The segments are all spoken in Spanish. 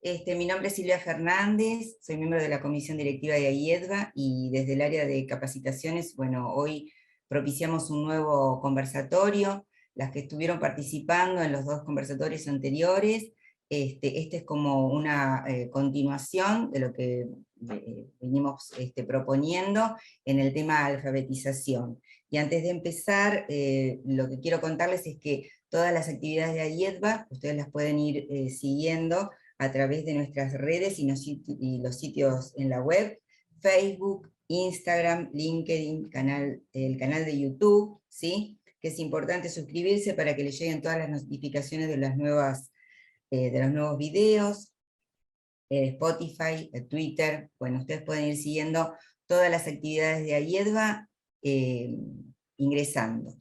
Mi nombre es Silvia Fernández, soy miembro de la comisión directiva de AIEDVA y desde el área de capacitaciones, bueno, hoy propiciamos un nuevo conversatorio. Las que estuvieron participando en los dos conversatorios anteriores, este es como una continuación de lo que venimos proponiendo en el tema alfabetización. Y antes de empezar, lo que quiero contarles es que todas las actividades de AIEDVA, ustedes las pueden ir siguiendo a través de nuestras redes y los sitios en la web, Facebook, Instagram, LinkedIn, el canal de YouTube, ¿sí? Que es importante suscribirse para que les lleguen todas las notificaciones de de los nuevos videos, Spotify, Twitter. Bueno, ustedes pueden ir siguiendo todas las actividades de AIEDVA ingresando.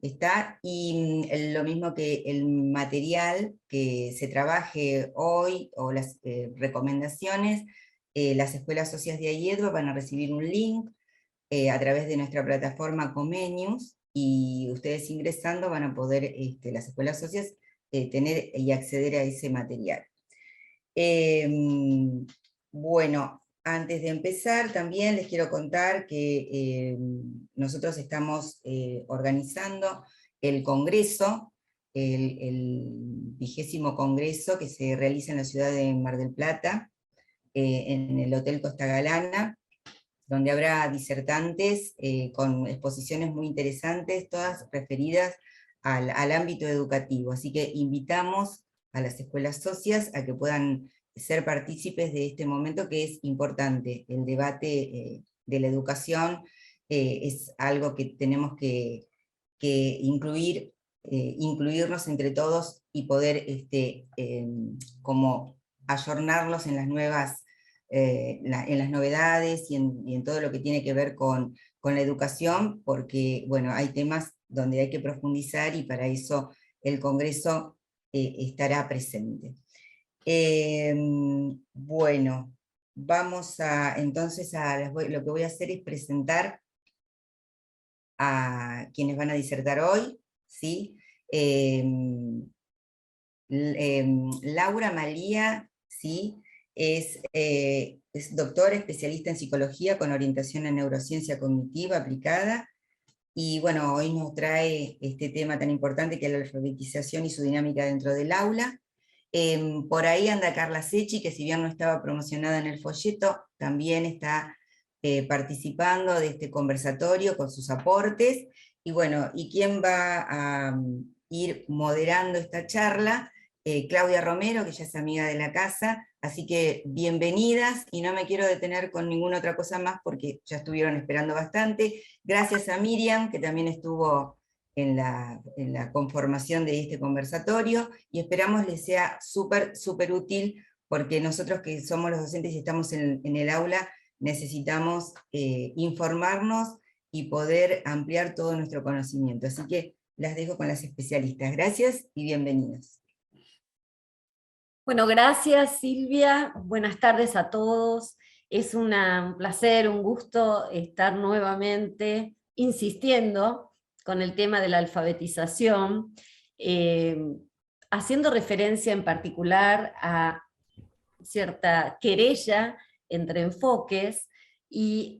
¿Está? Y lo mismo que el material que se trabaje hoy, o las recomendaciones, las escuelas socias de AIEDVA van a recibir un link a través de nuestra plataforma Comenius, y ustedes ingresando van a poder, las escuelas socias, tener y acceder a ese material. Bueno, antes de empezar también les quiero contar que nosotros estamos organizando el congreso, el 20º congreso que se realiza en la ciudad de Mar del Plata, en el Hotel Costa Galana, donde habrá disertantes con exposiciones muy interesantes, todas referidas al ámbito educativo. Así que invitamos a las escuelas socias a que puedan ser partícipes de este momento, que es importante. El debate de la educación es algo que tenemos que incluirnos entre todos y poder como ayornarlos en las nuevas, en las novedades y en todo lo que tiene que ver con la educación, porque bueno, hay temas donde hay que profundizar y para eso el Congreso estará presente. Bueno, vamos entonces lo que voy a hacer es presentar a quienes van a disertar hoy, ¿sí? Laura Malía, ¿sí? Es doctora, especialista en psicología con orientación en neurociencia cognitiva aplicada, y bueno, hoy nos trae este tema tan importante que es la alfabetización y su dinámica dentro del aula. Por ahí anda Carla Secchi, que si bien no estaba promocionada en el folleto, también está participando de este conversatorio con sus aportes. Y bueno, ¿y quién va a ir moderando esta charla? Claudia Romero, que ya es amiga de la casa, así que bienvenidas, y no me quiero detener con ninguna otra cosa más porque ya estuvieron esperando bastante. Gracias a Miriam, que también estuvo en la conformación de este conversatorio, y esperamos les sea súper útil, porque nosotros que somos los docentes y estamos en el aula, necesitamos informarnos y poder ampliar todo nuestro conocimiento. Así que las dejo con las especialistas. Gracias y bienvenidos. Bueno, gracias Silvia, buenas tardes a todos. Es un placer, un gusto estar nuevamente insistiendo con el tema de la alfabetización, haciendo referencia en particular a cierta querella entre enfoques, y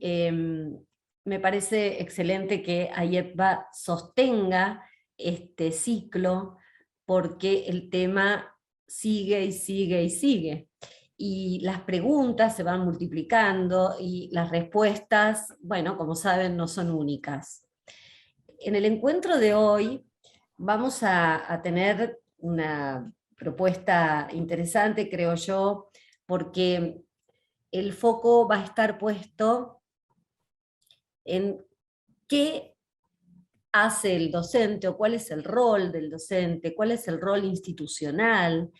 me parece excelente que AIEDVA sostenga este ciclo, porque el tema sigue y sigue y sigue. Y las preguntas se van multiplicando y las respuestas, bueno, como saben, no son únicas. En el encuentro de hoy vamos a tener una propuesta interesante, creo yo, porque el foco va a estar puesto en qué hace el docente, o cuál es el rol del docente, cuál es el rol institucional,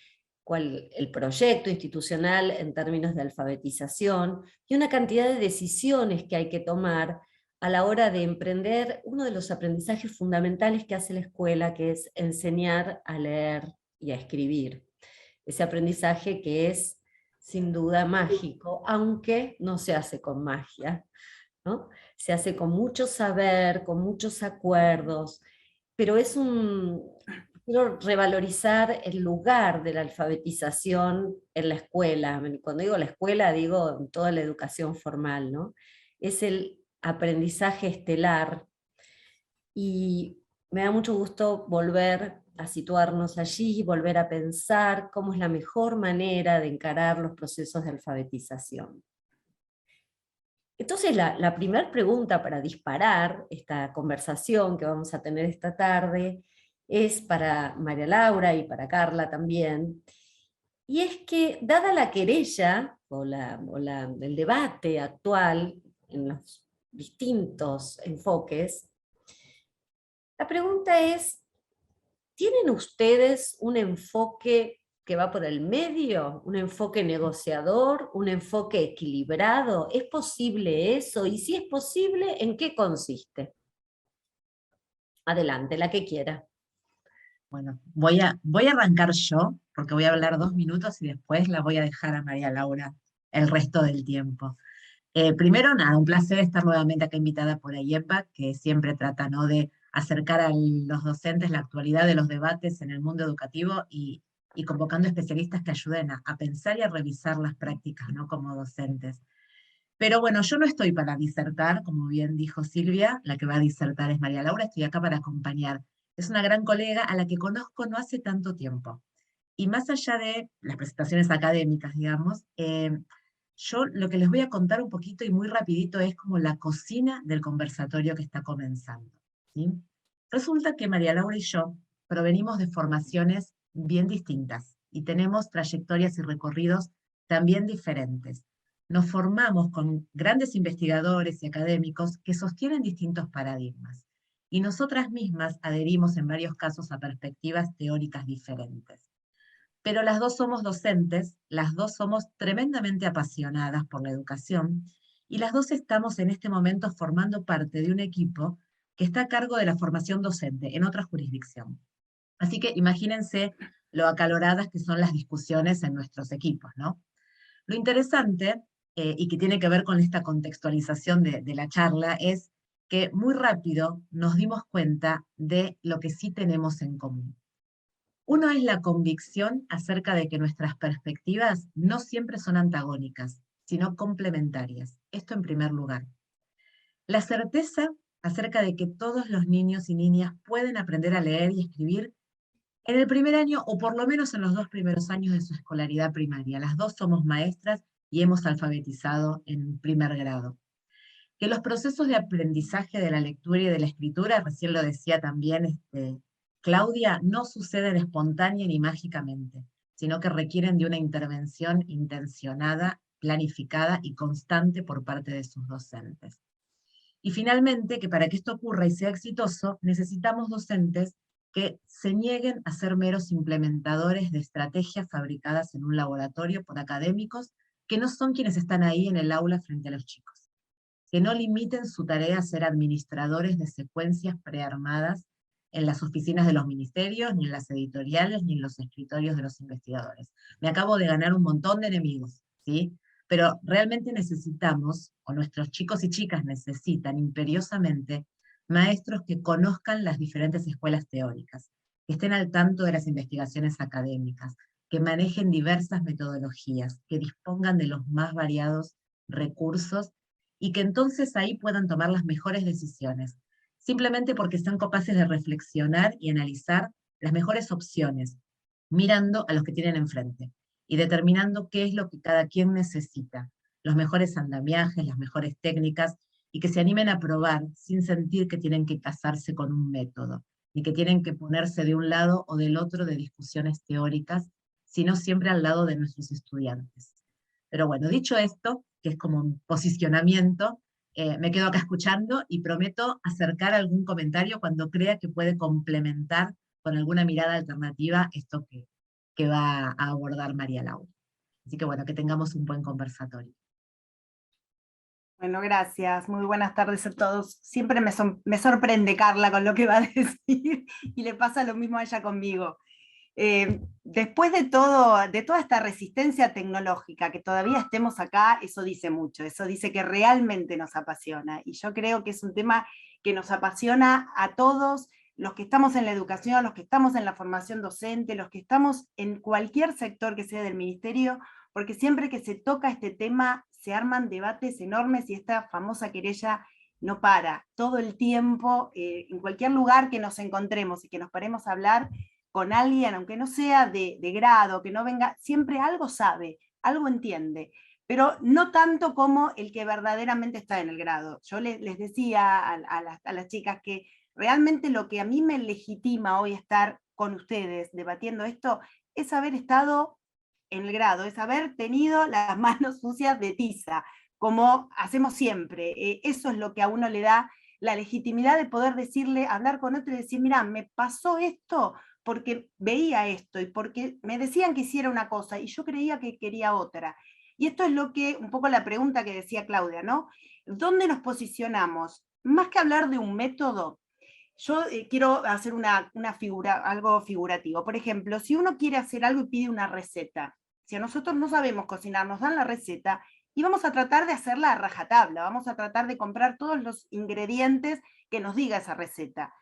cuál el proyecto institucional en términos de alfabetización, y una cantidad de decisiones que hay que tomar a la hora de emprender uno de los aprendizajes fundamentales que hace la escuela, que es enseñar a leer y a escribir. Ese aprendizaje que es sin duda mágico, aunque no se hace con magia, ¿no? Se hace con mucho saber, con muchos acuerdos, pero es un quiero revalorizar el lugar de la alfabetización en la escuela. Cuando digo la escuela, digo en toda la educación formal, ¿no? Es el aprendizaje estelar, y me da mucho gusto volver a situarnos allí, volver a pensar cómo es la mejor manera de encarar los procesos de alfabetización. Entonces, la primera pregunta para disparar esta conversación que vamos a tener esta tarde es para María Laura y para Carla también, y es que, dada la querella el debate actual en los distintos enfoques, la pregunta es: ¿tienen ustedes un enfoque que va por el medio? ¿Un enfoque negociador? ¿Un enfoque equilibrado? ¿Es posible eso? Y si es posible, ¿en qué consiste? Adelante, la que quiera. Bueno, voy a arrancar yo, porque voy a hablar 2 minutos y después la voy a dejar a María Laura el resto del tiempo. Primero, nada, un placer estar nuevamente acá invitada por IEPA, que siempre trata, ¿no?, de acercar a los docentes la actualidad de los debates en el mundo educativo y convocando especialistas que ayuden a pensar y a revisar las prácticas, ¿no?, como docentes. Pero bueno, yo no estoy para disertar, como bien dijo Silvia, la que va a disertar es María Laura, estoy acá para acompañar. Es una gran colega a la que conozco no hace tanto tiempo. Y más allá de las presentaciones académicas, digamos, yo lo que les voy a contar un poquito y muy rapidito es como la cocina del conversatorio que está comenzando, ¿sí? Resulta que María Laura y yo provenimos de formaciones bien distintas y tenemos trayectorias y recorridos también diferentes. Nos formamos con grandes investigadores y académicos que sostienen distintos paradigmas, y nosotras mismas adherimos en varios casos a perspectivas teóricas diferentes. Pero las dos somos docentes, las dos somos tremendamente apasionadas por la educación, y las dos estamos en este momento formando parte de un equipo que está a cargo de la formación docente en otra jurisdicción. Así que imagínense lo acaloradas que son las discusiones en nuestros equipos, ¿no? Lo interesante, y que tiene que ver con esta contextualización de la charla, es que muy rápido nos dimos cuenta de lo que sí tenemos en común. Uno es la convicción acerca de que nuestras perspectivas no siempre son antagónicas, sino complementarias. Esto en primer lugar. La certeza acerca de que todos los niños y niñas pueden aprender a leer y escribir en el primer año, o por lo menos en los 2 primeros años de su escolaridad primaria. Las dos somos maestras y hemos alfabetizado en primer grado. Que los procesos de aprendizaje de la lectura y de la escritura, recién lo decía también Claudia, no suceden espontánea ni mágicamente, sino que requieren de una intervención intencionada, planificada y constante por parte de sus docentes. Y finalmente, que para que esto ocurra y sea exitoso, necesitamos docentes que se nieguen a ser meros implementadores de estrategias fabricadas en un laboratorio por académicos que no son quienes están ahí en el aula frente a los chicos. Que no limiten su tarea a ser administradores de secuencias prearmadas en las oficinas de los ministerios, ni en las editoriales, ni en los escritorios de los investigadores. Me acabo de ganar un montón de enemigos, ¿sí? Pero realmente necesitamos, o nuestros chicos y chicas necesitan imperiosamente, maestros que conozcan las diferentes escuelas teóricas, que estén al tanto de las investigaciones académicas, que manejen diversas metodologías, que dispongan de los más variados recursos y que entonces ahí puedan tomar las mejores decisiones, simplemente porque sean capaces de reflexionar y analizar las mejores opciones, mirando a los que tienen enfrente y determinando qué es lo que cada quien necesita, los mejores andamiajes, las mejores técnicas, y que se animen a probar sin sentir que tienen que casarse con un método, ni que tienen que ponerse de un lado o del otro de discusiones teóricas, sino siempre al lado de nuestros estudiantes. Pero bueno, dicho esto, que es como un posicionamiento, me quedo acá escuchando y prometo acercar algún comentario cuando crea que puede complementar con alguna mirada alternativa esto que va a abordar María Laura. Así que bueno, que tengamos un buen conversatorio. Bueno, gracias. Muy buenas tardes a todos. Siempre me sorprende Carla con lo que va a decir y le pasa lo mismo a ella conmigo. Después de toda esta resistencia tecnológica, que todavía estemos acá, eso dice mucho, eso dice que realmente nos apasiona, y yo creo que es un tema que nos apasiona a todos, los que estamos en la educación, los que estamos en la formación docente, los que estamos en cualquier sector que sea del ministerio, porque siempre que se toca este tema se arman debates enormes y esta famosa querella no para. Todo el tiempo, en cualquier lugar que nos encontremos y que nos paremos a hablar con alguien, aunque no sea de grado, que no venga, siempre algo sabe, algo entiende, pero no tanto como el que verdaderamente está en el grado. Yo les decía a las chicas que realmente lo que a mí me legitima hoy estar con ustedes debatiendo esto es haber estado en el grado, es haber tenido las manos sucias de tiza, como hacemos siempre. Eso es lo que a uno le da la legitimidad de poder decirle, hablar con otro y decir, mira, me pasó esto porque veía esto y porque me decían que hiciera una cosa y yo creía que quería otra. Y esto es lo que, un poco la pregunta que decía Claudia, ¿no? ¿Dónde nos posicionamos? Más que hablar de un método, yo quiero hacer algo figurativo. Por ejemplo, si uno quiere hacer algo y pide una receta, si a nosotros no sabemos cocinar, nos dan la receta y vamos a tratar de hacerla a rajatabla, vamos a tratar de comprar todos los ingredientes que nos diga esa receta.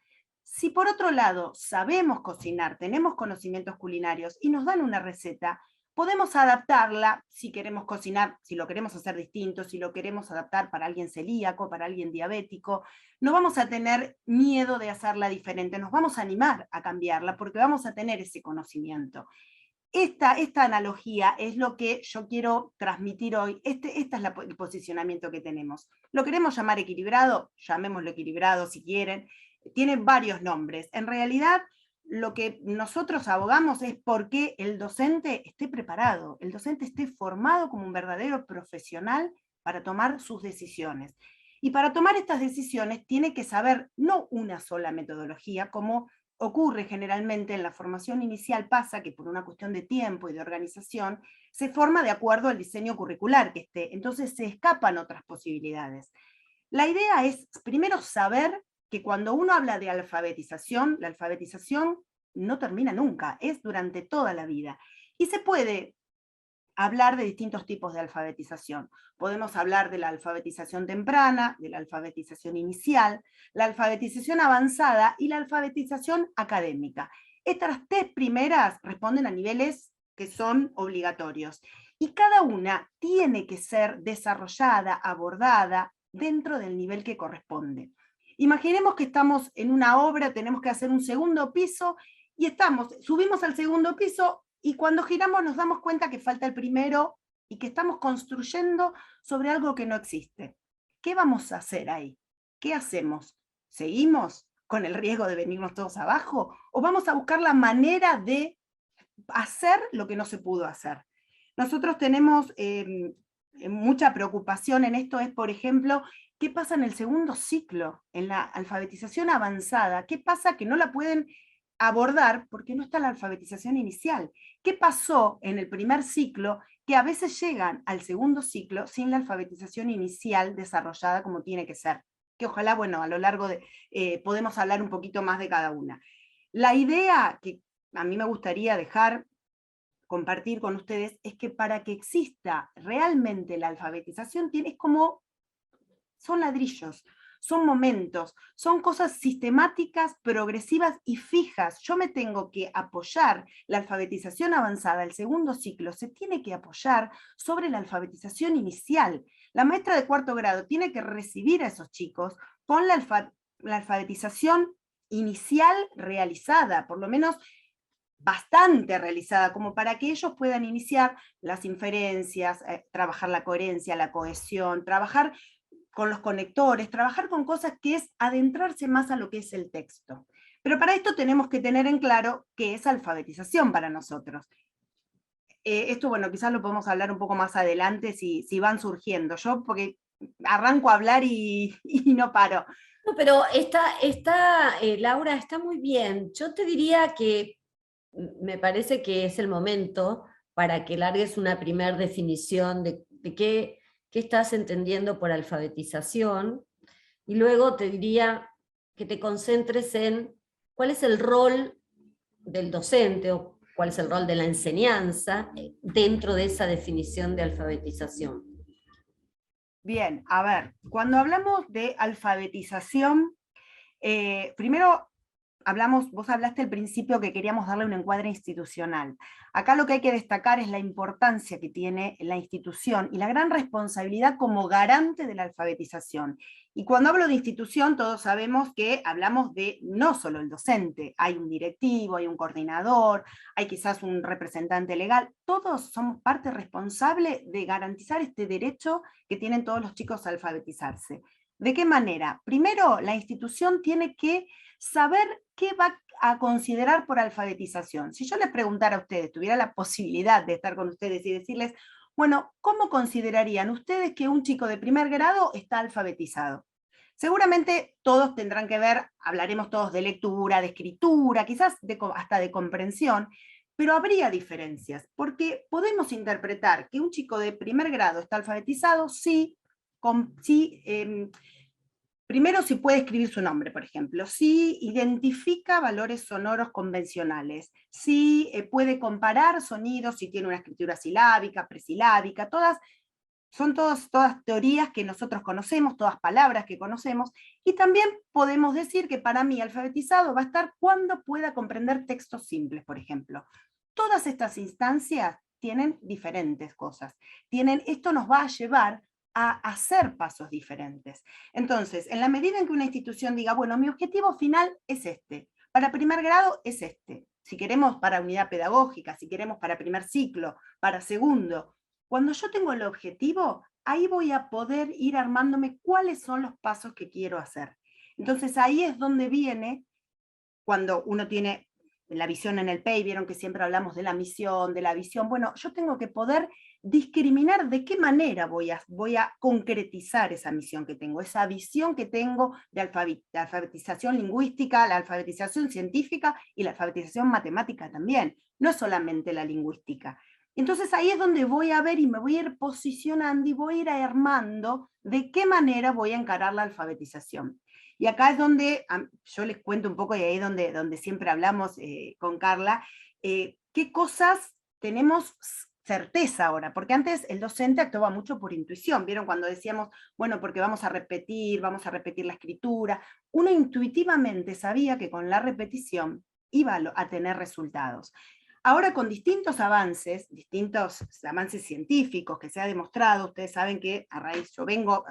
Si por otro lado sabemos cocinar, tenemos conocimientos culinarios y nos dan una receta, podemos adaptarla si queremos cocinar, si lo queremos hacer distinto, si lo queremos adaptar para alguien celíaco, para alguien diabético. No vamos a tener miedo de hacerla diferente, nos vamos a animar a cambiarla porque vamos a tener ese conocimiento. Esta analogía es lo que yo quiero transmitir hoy. Este es el posicionamiento que tenemos. ¿Lo queremos llamar equilibrado? Llamémoslo equilibrado si quieren. Tiene varios nombres. En realidad, lo que nosotros abogamos es porque el docente esté preparado, el docente esté formado como un verdadero profesional para tomar sus decisiones. Y para tomar estas decisiones tiene que saber no una sola metodología, como ocurre generalmente en la formación inicial, pasa que por una cuestión de tiempo y de organización, se forma de acuerdo al diseño curricular que esté, entonces se escapan otras posibilidades. La idea es primero saber que cuando uno habla de alfabetización, la alfabetización no termina nunca, es durante toda la vida. Y se puede hablar de distintos tipos de alfabetización. Podemos hablar de la alfabetización temprana, de la alfabetización inicial, la alfabetización avanzada y la alfabetización académica. Estas tres primeras responden a niveles que son obligatorios. Y cada una tiene que ser desarrollada, abordada dentro del nivel que corresponde. Imaginemos que estamos en una obra, tenemos que hacer un segundo piso y subimos al segundo piso y cuando giramos nos damos cuenta que falta el primero y que estamos construyendo sobre algo que no existe. ¿Qué vamos a hacer ahí? ¿Qué hacemos? ¿Seguimos con el riesgo de venirnos todos abajo? ¿O vamos a buscar la manera de hacer lo que no se pudo hacer? Nosotros tenemos mucha preocupación en esto, es por ejemplo, ¿qué pasa en el segundo ciclo? En la alfabetización avanzada, ¿qué pasa que no la pueden abordar porque no está la alfabetización inicial? ¿Qué pasó en el primer ciclo que a veces llegan al segundo ciclo sin la alfabetización inicial desarrollada como tiene que ser? Que ojalá, bueno, a lo largo de, podemos hablar un poquito más de cada una. La idea que a mí me gustaría compartir con ustedes es que para que exista realmente la alfabetización son ladrillos, son momentos, son cosas sistemáticas, progresivas y fijas. Yo me tengo que apoyar, la alfabetización avanzada, el segundo ciclo, se tiene que apoyar sobre la alfabetización inicial. La maestra de cuarto grado tiene que recibir a esos chicos con la alfabetización inicial realizada, por lo menos bastante realizada, como para que ellos puedan iniciar las inferencias, trabajar la coherencia, la cohesión, trabajar con los conectores, trabajar con cosas que es adentrarse más a lo que es el texto. Pero para esto tenemos que tener en claro qué es alfabetización para nosotros. Esto, bueno, quizás lo podemos hablar un poco más adelante si van surgiendo. Yo, porque arranco a hablar y no paro. No, pero Laura, está muy bien. Yo te diría que me parece que es el momento para que largues una primera definición de qué estás entendiendo por alfabetización, y luego te diría que te concentres en cuál es el rol del docente o cuál es el rol de la enseñanza dentro de esa definición de alfabetización. Bien, a ver, cuando hablamos de alfabetización, primero vos hablaste al principio que queríamos darle un encuadre institucional. Acá lo que hay que destacar es la importancia que tiene la institución y la gran responsabilidad como garante de la alfabetización. Y cuando hablo de institución, todos sabemos que hablamos de no solo el docente, hay un directivo, hay un coordinador, hay quizás un representante legal, todos somos parte responsable de garantizar este derecho que tienen todos los chicos a alfabetizarse. ¿De qué manera? Primero, la institución tiene que saber qué va a considerar por alfabetización. Si yo les preguntara a ustedes, tuviera la posibilidad de estar con ustedes y decirles, bueno, ¿cómo considerarían ustedes que un chico de primer grado está alfabetizado? Seguramente todos tendrán que ver, hablaremos todos de lectura, de escritura, quizás hasta de comprensión, pero habría diferencias, porque podemos interpretar que un chico de primer grado está alfabetizado primero, si puede escribir su nombre, por ejemplo, si identifica valores sonoros convencionales, si puede comparar sonidos, si tiene una escritura silábica, presilábica, son todas teorías que nosotros conocemos, todas palabras que conocemos, y también podemos decir que para mí alfabetizado va a estar cuando pueda comprender textos simples, por ejemplo. Todas estas instancias tienen diferentes cosas. Esto nos va a llevar a hacer pasos diferentes. Entonces, en la medida en que una institución diga, bueno, mi objetivo final es este, para primer grado es este, si queremos para unidad pedagógica, si queremos para primer ciclo, para segundo, cuando yo tengo el objetivo, ahí voy a poder ir armándome cuáles son los pasos que quiero hacer. Entonces ahí es donde viene, cuando uno tiene la visión en el PEI, vieron que siempre hablamos de la misión, de la visión, bueno, yo tengo que poder discriminar de qué manera voy a concretizar esa misión que tengo, esa visión que tengo de alfabetización lingüística, la alfabetización científica y la alfabetización matemática también, no es solamente la lingüística. Entonces ahí es donde voy a ver y me voy a ir posicionando y voy a ir armando de qué manera voy a encarar la alfabetización. Y acá es donde, yo les cuento un poco, y ahí es donde siempre hablamos con Carla, qué cosas tenemos certeza ahora, porque antes el docente actuaba mucho por intuición, ¿vieron? Cuando decíamos, bueno, porque vamos a repetir la escritura, uno intuitivamente sabía que con la repetición iba a tener resultados. Ahora con distintos avances científicos que se ha demostrado, ustedes saben que a raíz, yo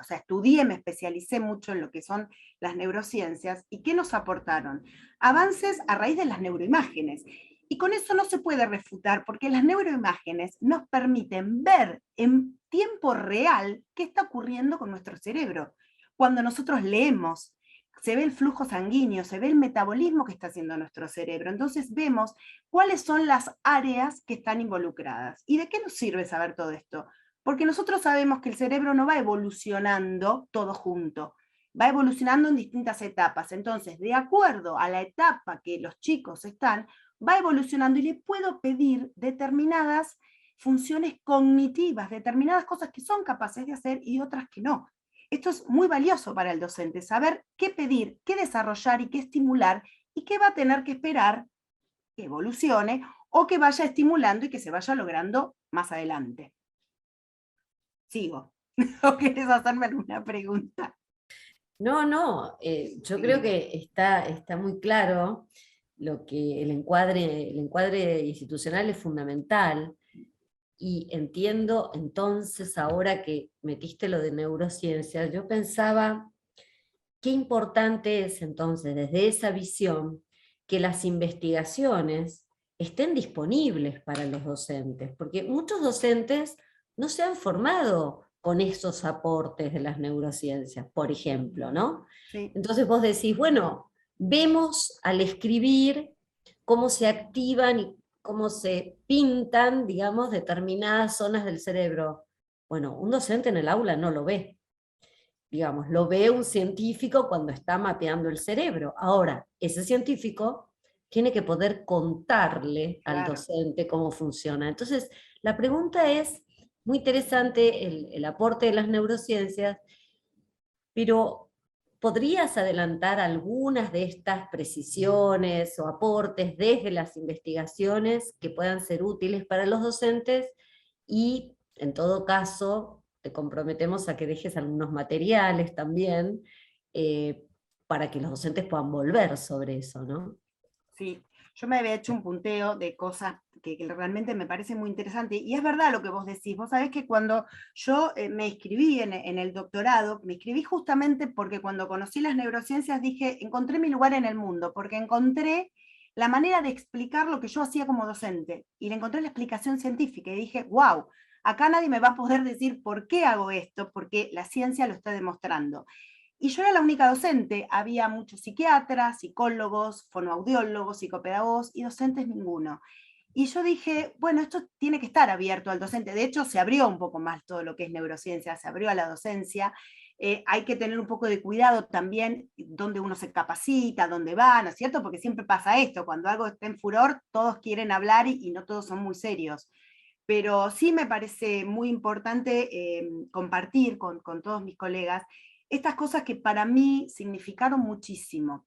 estudié, me especialicé mucho en lo que son las neurociencias, ¿y qué nos aportaron? Avances a raíz de las neuroimágenes. Y con eso no se puede refutar, porque las neuroimágenes nos permiten ver en tiempo real qué está ocurriendo con nuestro cerebro. Cuando nosotros leemos, se ve el flujo sanguíneo, se ve el metabolismo que está haciendo nuestro cerebro. Entonces vemos cuáles son las áreas que están involucradas. ¿Y de qué nos sirve saber todo esto? Porque nosotros sabemos que el cerebro no va evolucionando todo junto, va evolucionando en distintas etapas. Entonces, de acuerdo a la etapa que los chicos están, va evolucionando y le puedo pedir determinadas funciones cognitivas, determinadas cosas que son capaces de hacer y otras que no. Esto es muy valioso para el docente, saber qué pedir, qué desarrollar y qué estimular, y qué va a tener que esperar que evolucione o que vaya estimulando y que se vaya logrando más adelante. Sigo. ¿O querés hacerme alguna pregunta? No, yo creo que está muy claro lo que el encuadre institucional es fundamental, y entiendo entonces, ahora que metiste lo de neurociencias, yo pensaba qué importante es entonces desde esa visión que las investigaciones estén disponibles para los docentes, porque muchos docentes no se han formado con esos aportes de las neurociencias, por ejemplo, ¿no? Sí. Entonces vos decís, bueno, vemos al escribir cómo se activan y cómo se pintan, digamos, determinadas zonas del cerebro. Bueno, un docente en el aula no lo ve. Digamos, lo ve un científico cuando está mapeando el cerebro. Ahora, ese científico tiene que poder contarle al docente cómo funciona. Entonces, la pregunta es, muy interesante el aporte de las neurociencias, pero ¿podrías adelantar algunas de estas precisiones o aportes desde las investigaciones que puedan ser útiles para los docentes? Y, en todo caso, te comprometemos a que dejes algunos materiales también para que los docentes puedan volver sobre eso, ¿no? Sí, yo me había hecho un punteo de cosas que realmente me parece muy interesante, y es verdad lo que vos decís. Vos sabés que cuando yo me inscribí en el doctorado, me inscribí justamente porque cuando conocí las neurociencias dije, encontré mi lugar en el mundo, porque encontré la manera de explicar lo que yo hacía como docente, y le encontré la explicación científica, y dije, wow, acá nadie me va a poder decir por qué hago esto, porque la ciencia lo está demostrando. Y yo era la única docente, había muchos psiquiatras, psicólogos, fonoaudiólogos, psicopedagogos, y docentes ninguno. Y yo dije, bueno, esto tiene que estar abierto al docente. De hecho, se abrió un poco más todo lo que es neurociencia, se abrió a la docencia. Hay que tener un poco de cuidado también dónde uno se capacita, dónde va, ¿no es cierto? Porque siempre pasa esto, cuando algo está en furor, todos quieren hablar y no todos son muy serios. Pero sí me parece muy importante compartir con todos mis colegas estas cosas que para mí significaron muchísimo.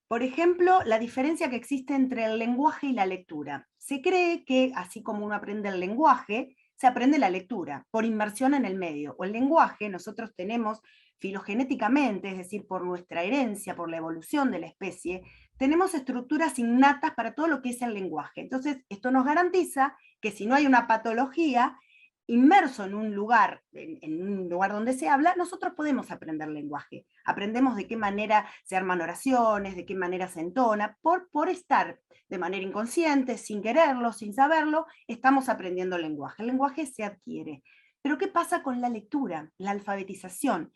Por ejemplo, la diferencia que existe entre el lenguaje y la lectura. Se cree que, así como uno aprende el lenguaje, se aprende la lectura, por inmersión en el medio. O el lenguaje, nosotros tenemos filogenéticamente, es decir, por nuestra herencia, por la evolución de la especie, tenemos estructuras innatas para todo lo que es el lenguaje. Entonces, esto nos garantiza que si no hay una patología, inmerso en un lugar donde se habla, nosotros podemos aprender lenguaje. Aprendemos de qué manera se arman oraciones, de qué manera se entona, por estar de manera inconsciente, sin quererlo, sin saberlo, estamos aprendiendo lenguaje. El lenguaje se adquiere. Pero ¿qué pasa con la lectura, la alfabetización?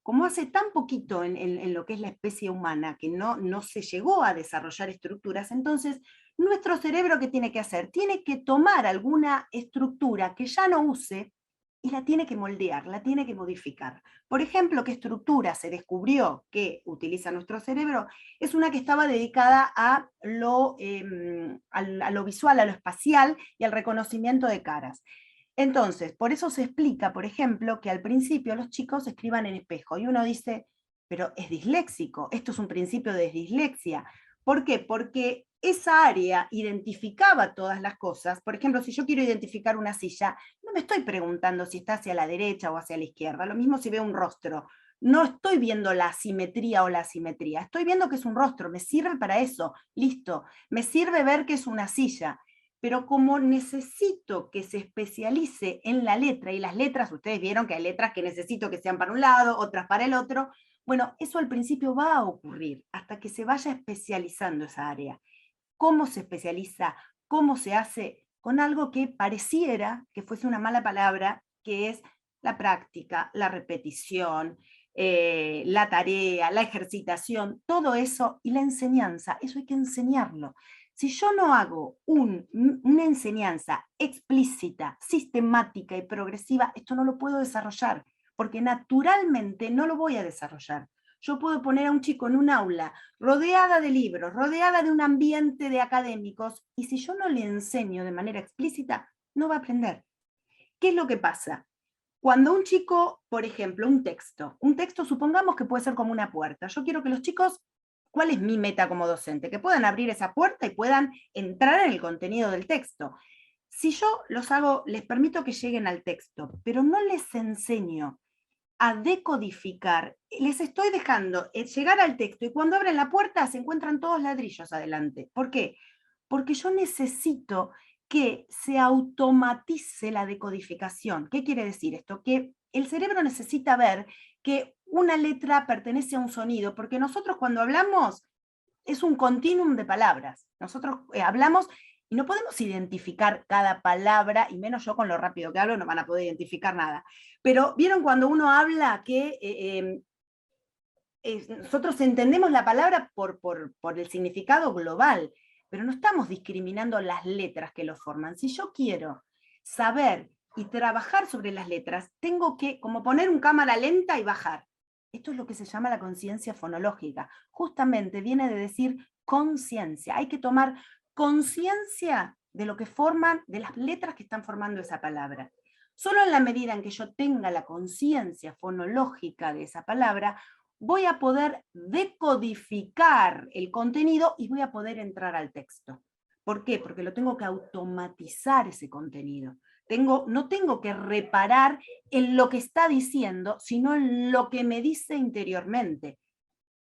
Como hace tan poquito en lo que es la especie humana, que no se llegó a desarrollar estructuras, entonces nuestro cerebro, ¿qué tiene que hacer? Tiene que tomar alguna estructura que ya no use y la tiene que moldear, la tiene que modificar. Por ejemplo, ¿qué estructura se descubrió que utiliza nuestro cerebro? Es una que estaba dedicada a lo visual, a lo espacial y al reconocimiento de caras. Entonces, por eso se explica, por ejemplo, que al principio los chicos escriban en espejo, y uno dice, pero es disléxico, esto es un principio de dislexia. ¿Por qué? Porque esa área identificaba todas las cosas. Por ejemplo, si yo quiero identificar una silla, no me estoy preguntando si está hacia la derecha o hacia la izquierda, lo mismo si veo un rostro. No estoy viendo la simetría o la asimetría, estoy viendo que es un rostro, me sirve para eso, listo, me sirve ver que es una silla. Pero como necesito que se especialice en la letra, y las letras, ustedes vieron que hay letras que necesito que sean para un lado, otras para el otro, bueno, eso al principio va a ocurrir, hasta que se vaya especializando esa área. ¿Cómo se especializa? ¿Cómo se hace? Con algo que pareciera que fuese una mala palabra, que es la práctica, la repetición, la tarea, la ejercitación, todo eso, y la enseñanza, eso hay que enseñarlo. Si yo no hago una enseñanza explícita, sistemática y progresiva, esto no lo puedo desarrollar, porque naturalmente no lo voy a desarrollar. Yo puedo poner a un chico en un aula, rodeada de libros, rodeada de un ambiente de académicos, y si yo no le enseño de manera explícita, no va a aprender. ¿Qué es lo que pasa? Cuando un chico, por ejemplo, un texto supongamos que puede ser como una puerta. Yo quiero que los chicos, ¿cuál es mi meta como docente? Que puedan abrir esa puerta y puedan entrar en el contenido del texto. Si yo les permito que lleguen al texto, pero no les enseño a decodificar, les estoy dejando llegar al texto, y cuando abren la puerta se encuentran todos ladrillos adelante. ¿Por qué? Porque yo necesito que se automatice la decodificación. ¿Qué quiere decir esto? Que el cerebro necesita ver que una letra pertenece a un sonido, porque nosotros cuando hablamos es un continuum de palabras. Nosotros hablamos y no podemos identificar cada palabra, y menos yo con lo rápido que hablo no van a poder identificar nada. Pero ¿vieron cuando uno habla que nosotros entendemos la palabra por el significado global, pero no estamos discriminando las letras que lo forman? Si yo quiero saber y trabajar sobre las letras, tengo que como poner un cámara lenta y bajar. Esto es lo que se llama la conciencia fonológica. Justamente viene de decir conciencia. Hay que tomar conciencia de lo que forman, de las letras que están formando esa palabra. Solo en la medida en que yo tenga la conciencia fonológica de esa palabra, voy a poder decodificar el contenido y voy a poder entrar al texto. ¿Por qué? Porque lo tengo que automatizar ese contenido. No tengo que reparar en lo que está diciendo, sino en lo que me dice interiormente.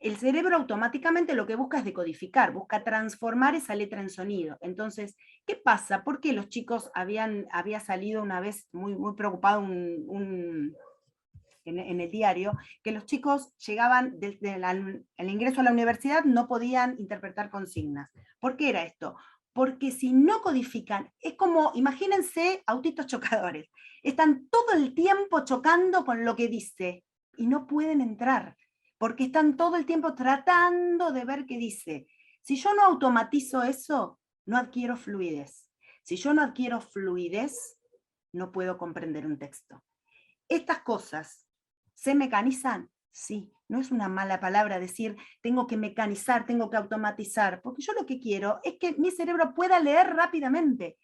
el cerebro automáticamente lo que busca es decodificar, busca transformar esa letra en sonido. Entonces, ¿qué pasa? Porque los chicos había salido una vez muy, muy preocupado en el diario, que los chicos llegaban desde el ingreso a la universidad, no podían interpretar consignas. ¿Por qué era esto? Porque si no codifican, es como, imagínense autitos chocadores, están todo el tiempo chocando con lo que dice y no pueden entrar, porque están todo el tiempo tratando de ver qué dice. Si yo no automatizo eso, no adquiero fluidez. Si yo no adquiero fluidez, no puedo comprender un texto. Estas cosas ¿se mecanizan? Sí, no es una mala palabra decir tengo que mecanizar, tengo que automatizar, porque yo lo que quiero es que mi cerebro pueda leer rápidamente.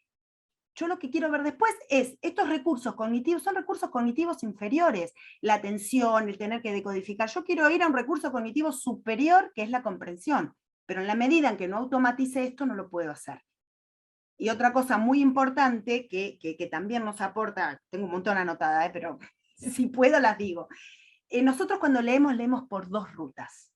Yo lo que quiero ver después es estos recursos cognitivos, son recursos cognitivos inferiores, la atención, el tener que decodificar. Yo quiero ir a un recurso cognitivo superior, que es la comprensión, pero en la medida en que no automatice esto, no lo puedo hacer. Y otra cosa muy importante que también nos aporta, tengo un montón anotada, pero si puedo las digo. Nosotros cuando leemos por dos rutas,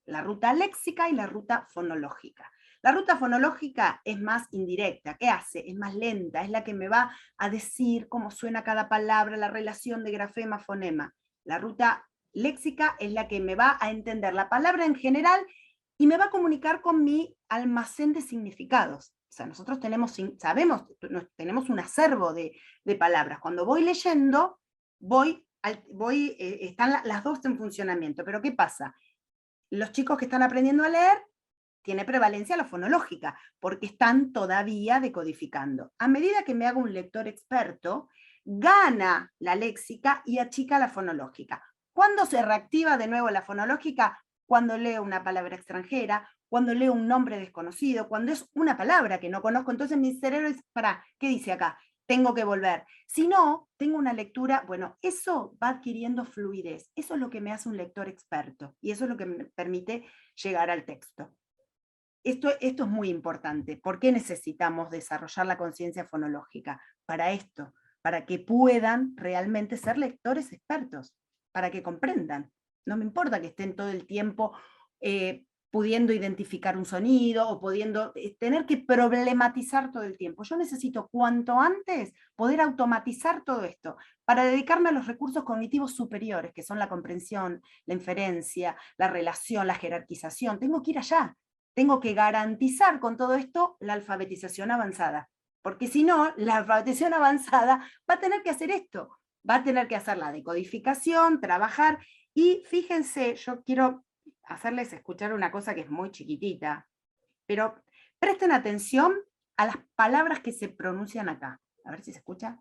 la ruta léxica y la ruta fonológica. La ruta fonológica es más indirecta. ¿Qué hace? Es más lenta, es la que me va a decir cómo suena cada palabra, la relación de grafema-fonema. La ruta léxica es la que me va a entender la palabra en general y me va a comunicar con mi almacén de significados. O sea, nosotros tenemos un acervo de palabras. Cuando voy leyendo, están las dos en funcionamiento. Pero ¿qué pasa? Los chicos que están aprendiendo a leer tiene prevalencia la fonológica, porque están todavía decodificando. A medida que me hago un lector experto, gana la léxica y achica la fonológica. ¿Cuándo se reactiva de nuevo la fonológica? Cuando leo una palabra extranjera, cuando leo un nombre desconocido, cuando es una palabra que no conozco, entonces mi cerebro dice, pará, ¿qué dice acá? Tengo que volver. Si no, tengo una lectura, bueno, eso va adquiriendo fluidez. Eso es lo que me hace un lector experto y eso es lo que me permite llegar al texto. Esto es muy importante. ¿Por qué necesitamos desarrollar la conciencia fonológica? Para esto, para que puedan realmente ser lectores expertos, para que comprendan. No me importa que estén todo el tiempo pudiendo identificar un sonido o pudiendo tener que problematizar todo el tiempo. Yo necesito cuanto antes poder automatizar todo esto para dedicarme a los recursos cognitivos superiores, que son la comprensión, la inferencia, la relación, la jerarquización. Tengo que ir allá. Tengo que garantizar con todo esto la alfabetización avanzada, porque si no, la alfabetización avanzada va a tener que hacer esto, va a tener que hacer la decodificación, trabajar, y fíjense, yo quiero hacerles escuchar una cosa que es muy chiquitita, pero presten atención a las palabras que se pronuncian acá. A ver si se escucha.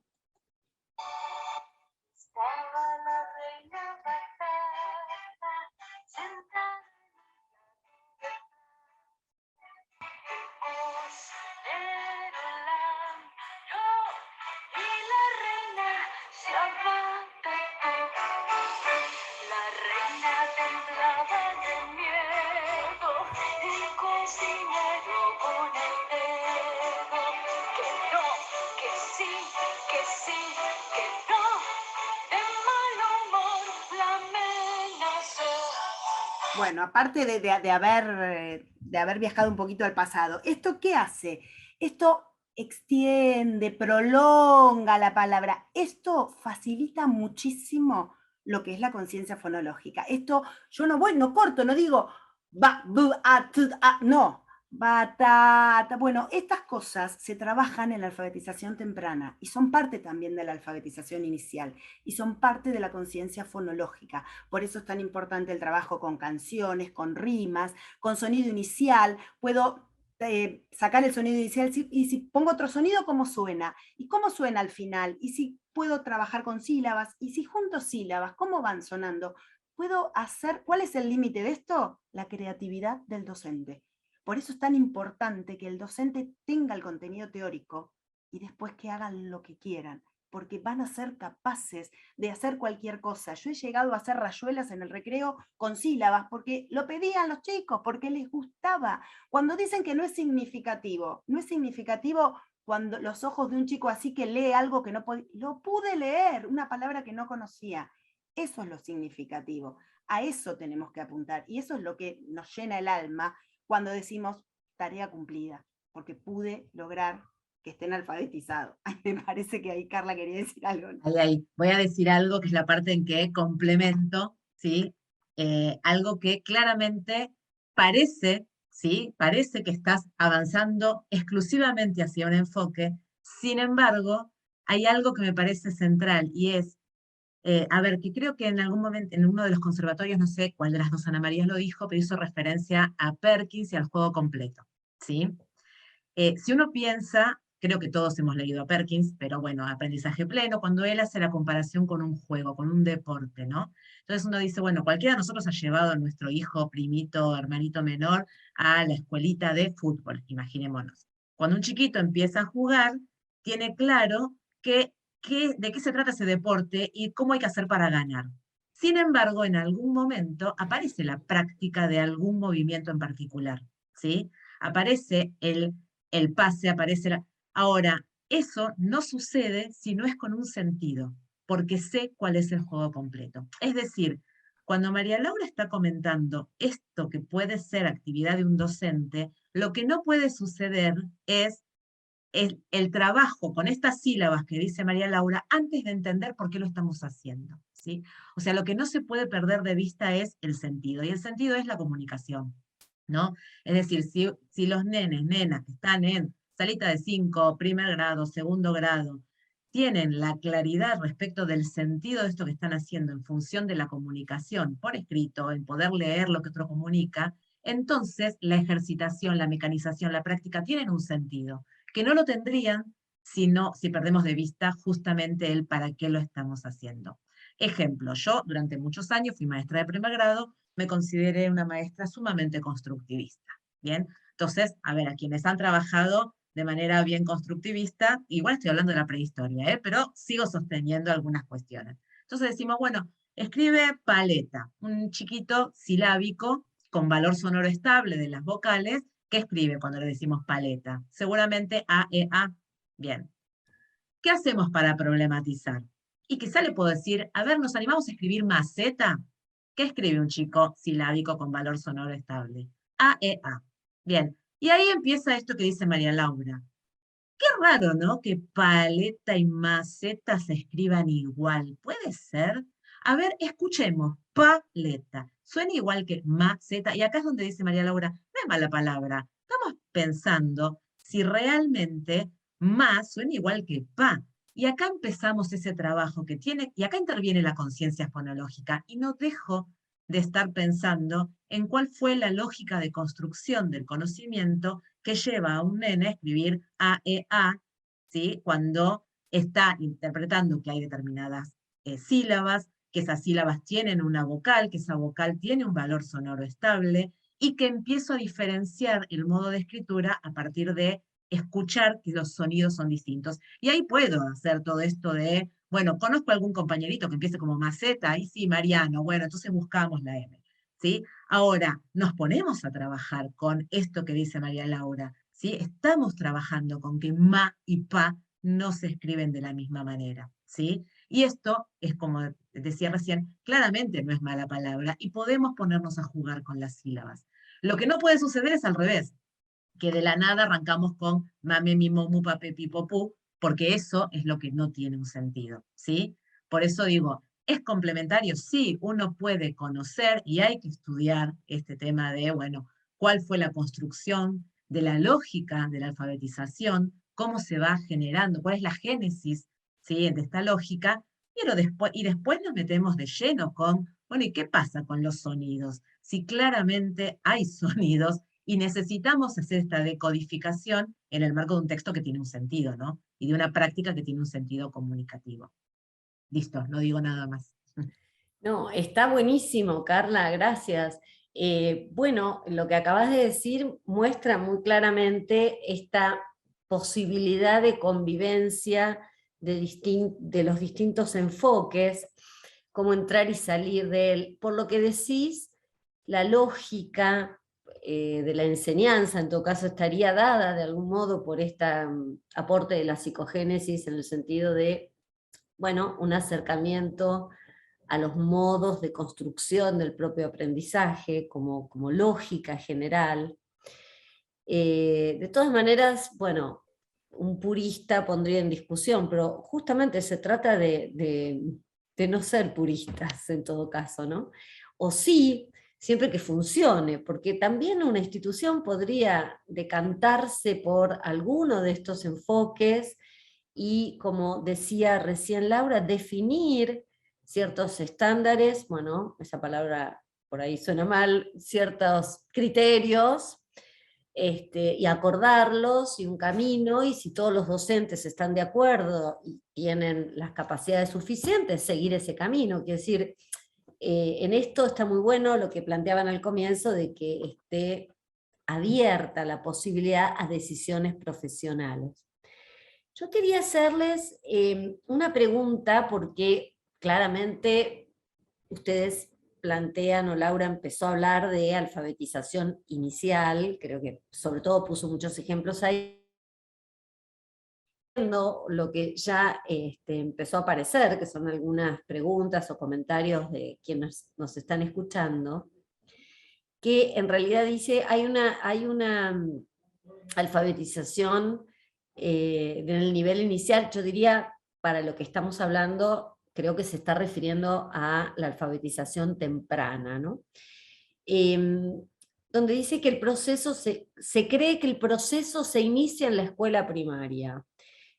Bueno, aparte de haber viajado un poquito al pasado, ¿esto qué hace? Esto extiende, prolonga la palabra. Esto facilita muchísimo lo que es la conciencia fonológica. Esto, yo no corto, no digo ba, bu, a, tu, a, no. Batata. Bueno, estas cosas se trabajan en la alfabetización temprana y son parte también de la alfabetización inicial y son parte de la conciencia fonológica. Por eso es tan importante el trabajo con canciones, con rimas, con sonido inicial. Puedo sacar el sonido inicial y si pongo otro sonido, ¿cómo suena? ¿Y cómo suena al final? Y si puedo trabajar con sílabas y si junto sílabas, ¿cómo van sonando? Puedo hacer, ¿cuál es el límite de esto? La creatividad del docente. Por eso es tan importante que el docente tenga el contenido teórico y después que hagan lo que quieran, porque van a ser capaces de hacer cualquier cosa. Yo he llegado a hacer rayuelas en el recreo con sílabas, porque lo pedían los chicos, porque les gustaba. Cuando dicen que no es significativo cuando los ojos de un chico así que lee algo que no podía, lo pude leer, una palabra que no conocía. Eso es lo significativo. A eso tenemos que apuntar, y eso es lo que nos llena el alma cuando decimos tarea cumplida, porque pude lograr que estén alfabetizados. Ay, me parece que ahí Carla quería decir algo, ¿no? Ahí. Voy a decir algo que es la parte en que complemento, ¿sí? Algo que claramente parece, ¿sí? Parece que estás avanzando exclusivamente hacia un enfoque. Sin embargo, hay algo que me parece central y es, a ver, que creo que en algún momento, en uno de los conservatorios, no sé cuál de las dos Ana Marías lo dijo, pero hizo referencia a Perkins y al juego completo, ¿sí? Si uno piensa, creo que todos hemos leído a Perkins, pero bueno, aprendizaje pleno, cuando él hace la comparación con un juego, con un deporte, ¿no? Entonces uno dice, bueno, cualquiera de nosotros ha llevado a nuestro hijo, primito, hermanito menor a la escuelita de fútbol, imaginémonos. Cuando un chiquito empieza a jugar, tiene claro de qué se trata ese deporte y cómo hay que hacer para ganar. Sin embargo, en algún momento aparece la práctica de algún movimiento en particular, ¿sí? Aparece el pase, aparece la... Ahora, eso no sucede si no es con un sentido, porque sé cuál es el juego completo. Es decir, cuando María Laura está comentando esto que puede ser actividad de un docente, lo que no puede suceder es el trabajo con estas sílabas que dice María Laura antes de entender por qué lo estamos haciendo, ¿sí? O sea, lo que no se puede perder de vista es el sentido, y el sentido es la comunicación, ¿no? Es decir, si los nenes, nenas que están en salita de 5, primer grado, segundo grado, tienen la claridad respecto del sentido de esto que están haciendo en función de la comunicación por escrito, en poder leer lo que otro comunica, entonces la ejercitación, la mecanización, la práctica tienen un sentido que no lo tendrían si perdemos de vista justamente el para qué lo estamos haciendo. Ejemplo, yo durante muchos años fui maestra de primer grado, me consideré una maestra sumamente constructivista, ¿bien? Entonces, a ver, a quienes han trabajado de manera bien constructivista, igual estoy hablando de la prehistoria, pero sigo sosteniendo algunas cuestiones. Entonces decimos, bueno, escribe paleta, un chiquito silábico con valor sonoro estable de las vocales. ¿Qué escribe cuando le decimos paleta? Seguramente A, E, A. Bien. ¿Qué hacemos para problematizar? Y quizá le puedo decir, a ver, ¿nos animamos a escribir maceta? ¿Qué escribe un chico silábico con valor sonoro estable? A, E, A. Bien. Y ahí empieza esto que dice María Laura. Qué raro, ¿no? Que paleta y maceta se escriban igual. ¿Puede ser? A ver, escuchemos. Paleta. Suena igual que maceta. Y acá es donde dice María Laura, no es mala palabra. Estamos pensando si realmente ma suena igual que pa. Y acá empezamos ese trabajo que tiene, y acá interviene la conciencia fonológica. Y no dejo de estar pensando en cuál fue la lógica de construcción del conocimiento que lleva a un nene a escribir A, E, A, ¿sí? Cuando está interpretando que hay determinadas sílabas, que esas sílabas tienen una vocal, que esa vocal tiene un valor sonoro estable, y que empiezo a diferenciar el modo de escritura a partir de escuchar que los sonidos son distintos. Y ahí puedo hacer todo esto de, bueno, conozco a algún compañerito que empiece como maceta, ahí sí, Mariano, bueno, entonces buscamos la M, ¿sí? Ahora, nos ponemos a trabajar con esto que dice María Laura, ¿sí? Estamos trabajando con que ma y pa no se escriben de la misma manera, ¿sí? Y esto es, como decía recién, claramente no es mala palabra y podemos ponernos a jugar con las sílabas. Lo que no puede suceder es al revés, que de la nada arrancamos con mame, mi, momu, pape, pipo, pu, porque eso es lo que no tiene un sentido, ¿sí? Por eso digo, ¿es complementario? Sí, uno puede conocer y hay que estudiar este tema de, bueno, cuál fue la construcción de la lógica de la alfabetización, cómo se va generando, cuál es la génesis, ¿sí? De esta lógica, pero después nos metemos de lleno con, bueno, ¿y qué pasa con los sonidos? Si claramente hay sonidos y necesitamos hacer esta decodificación en el marco de un texto que tiene un sentido, ¿no? Y de una práctica que tiene un sentido comunicativo. Listo, no digo nada más. No, está buenísimo, Carla, gracias. Bueno, lo que acabas de decir muestra muy claramente esta posibilidad de convivencia de los distintos enfoques, cómo entrar y salir de él. Por lo que decís, la lógica de la enseñanza, en todo caso, estaría dada de algún modo por este aporte de la psicogénesis en el sentido de, bueno, un acercamiento a los modos de construcción del propio aprendizaje, como lógica general. De todas maneras, bueno, un purista pondría en discusión, pero justamente se trata de no ser puristas en todo caso, ¿no? O sí, siempre que funcione, porque también una institución podría decantarse por alguno de estos enfoques y, como decía recién Laura, definir ciertos estándares, bueno, esa palabra por ahí suena mal, ciertos criterios, y acordarlos y un camino, y si todos los docentes están de acuerdo y tienen las capacidades suficientes, seguir ese camino. Quiero decir, en esto está muy bueno lo que planteaban al comienzo, de que esté abierta la posibilidad a decisiones profesionales. Yo quería hacerles una pregunta, porque claramente ustedes plantean, o Laura empezó a hablar de alfabetización inicial, creo que sobre todo puso muchos ejemplos ahí, lo que ya empezó a aparecer, que son algunas preguntas o comentarios de quienes nos están escuchando, que en realidad dice, hay una alfabetización en el nivel inicial, yo diría, para lo que estamos hablando, creo que se está refiriendo a la alfabetización temprana, ¿no? Donde dice que el proceso se cree que el proceso se inicia en la escuela primaria,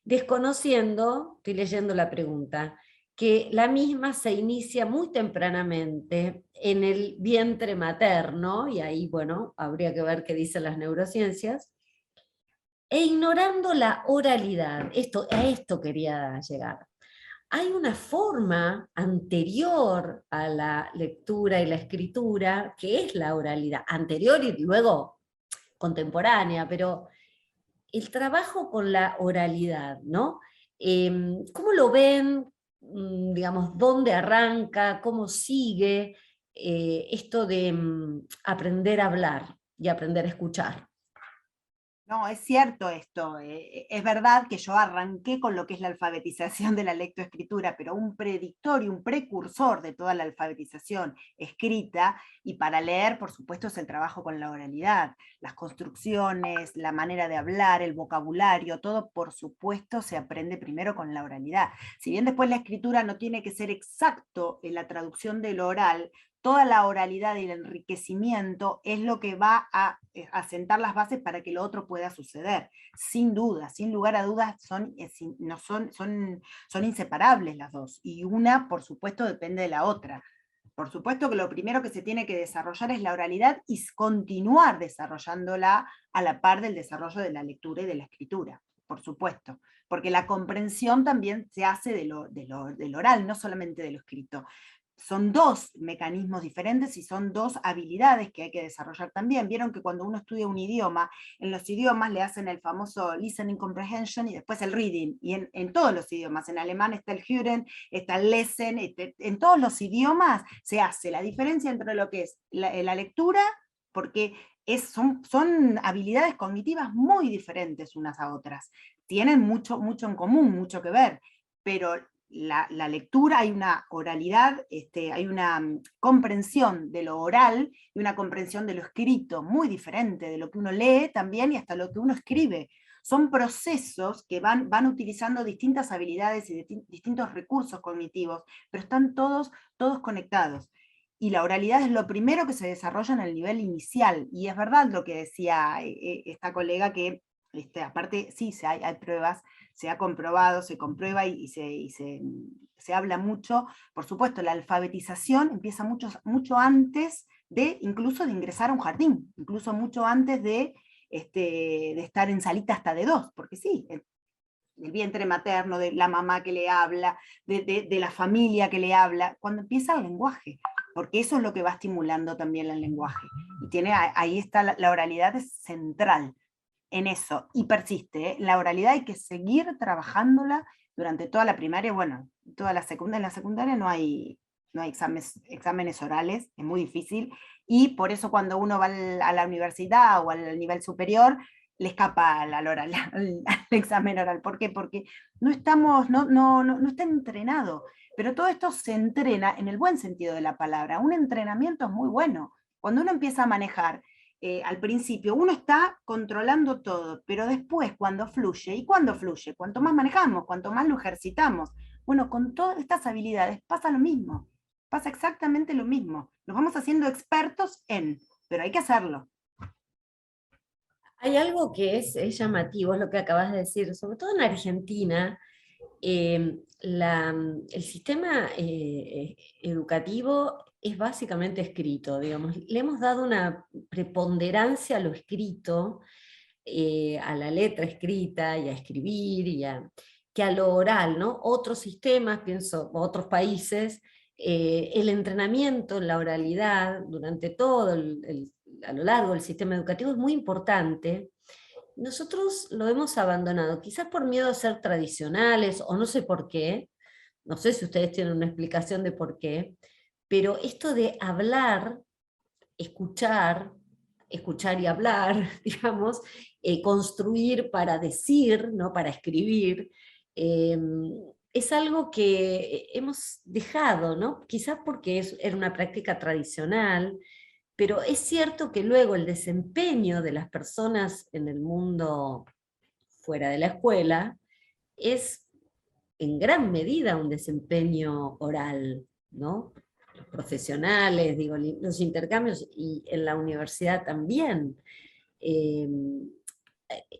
desconociendo, estoy leyendo la pregunta, que la misma se inicia muy tempranamente en el vientre materno, y ahí, bueno, habría que ver qué dicen las neurociencias, e ignorando la oralidad. A esto quería llegar. Hay una forma anterior a la lectura y la escritura, que es la oralidad, anterior y luego contemporánea, pero el trabajo con la oralidad, ¿no? ¿Cómo lo ven? Digamos, ¿dónde arranca? ¿Cómo sigue esto de aprender a hablar y aprender a escuchar? No, es cierto esto. Es verdad que yo arranqué con lo que es la alfabetización de la lectoescritura, pero un predictor y un precursor de toda la alfabetización escrita, y para leer, por supuesto, es el trabajo con la oralidad, las construcciones, la manera de hablar, el vocabulario, todo, por supuesto, se aprende primero con la oralidad. Si bien después la escritura no tiene que ser exacto en la traducción de lo oral, toda la oralidad y el enriquecimiento es lo que va a sentar las bases para que lo otro pueda suceder. Sin duda, sin lugar a dudas, son inseparables las dos, y una, por supuesto, depende de la otra. Por supuesto que lo primero que se tiene que desarrollar es la oralidad, y continuar desarrollándola a la par del desarrollo de la lectura y de la escritura, por supuesto, porque la comprensión también se hace del oral, no solamente de lo escrito. Son dos mecanismos diferentes y son dos habilidades que hay que desarrollar también. Vieron que cuando uno estudia un idioma, en los idiomas le hacen el famoso listening comprehension y después el reading, y en todos los idiomas, en alemán está el hören, está el lesen, en todos los idiomas se hace la diferencia entre lo que es la lectura, porque son habilidades cognitivas muy diferentes unas a otras, tienen mucho en común, mucho que ver, pero la lectura, hay una oralidad, hay una comprensión de lo oral y una comprensión de lo escrito muy diferente, de lo que uno lee también y hasta lo que uno escribe. Son procesos que van utilizando distintas habilidades y distintos recursos cognitivos, pero están todos conectados. Y la oralidad es lo primero que se desarrolla en el nivel inicial, y es verdad lo que decía esta colega, que aparte sí, hay pruebas, se ha comprobado, se comprueba y se habla mucho. Por supuesto, la alfabetización empieza mucho antes incluso de ingresar a un jardín, incluso mucho antes de estar en salita hasta de 2, porque sí, del vientre materno, de la mamá que le habla, de la familia que le habla, cuando empieza el lenguaje, porque eso es lo que va estimulando también el lenguaje. Y ahí está la oralidad, es central en eso, y persiste, ¿eh? La oralidad hay que seguir trabajándola durante toda la primaria, bueno, toda la secundaria. En la secundaria no hay exámenes orales, es muy difícil, y por eso cuando uno va a la universidad o al nivel superior, le escapa al examen oral. ¿Por qué? Porque no está entrenado. Pero todo esto se entrena en el buen sentido de la palabra. Un entrenamiento es muy bueno. Cuando uno empieza a manejar, al principio uno está controlando todo, pero después cuando fluye, ¿y cuándo fluye? Cuanto más manejamos, cuanto más lo ejercitamos. Bueno, con todas estas habilidades pasa lo mismo. Pasa exactamente lo mismo. Nos vamos haciendo expertos pero hay que hacerlo. Hay algo que es llamativo, es lo que acabas de decir, sobre todo en Argentina, el sistema educativo es básicamente escrito, digamos. Le hemos dado una preponderancia a lo escrito, a la letra escrita y a escribir, que a lo oral, ¿no? Otros sistemas, pienso, otros países, el entrenamiento en la oralidad durante todo a lo largo del sistema educativo es muy importante. Nosotros lo hemos abandonado, quizás por miedo a ser tradicionales, o no sé por qué, no sé si ustedes tienen una explicación de por qué, pero esto de hablar, escuchar, escuchar y hablar, digamos, construir para decir, ¿no? Para escribir, es algo que hemos dejado, ¿no? Quizás porque era una práctica tradicional, pero es cierto que luego el desempeño de las personas en el mundo fuera de la escuela es en gran medida un desempeño oral, ¿no? Los profesionales, digo, los intercambios y en la universidad también. Eh,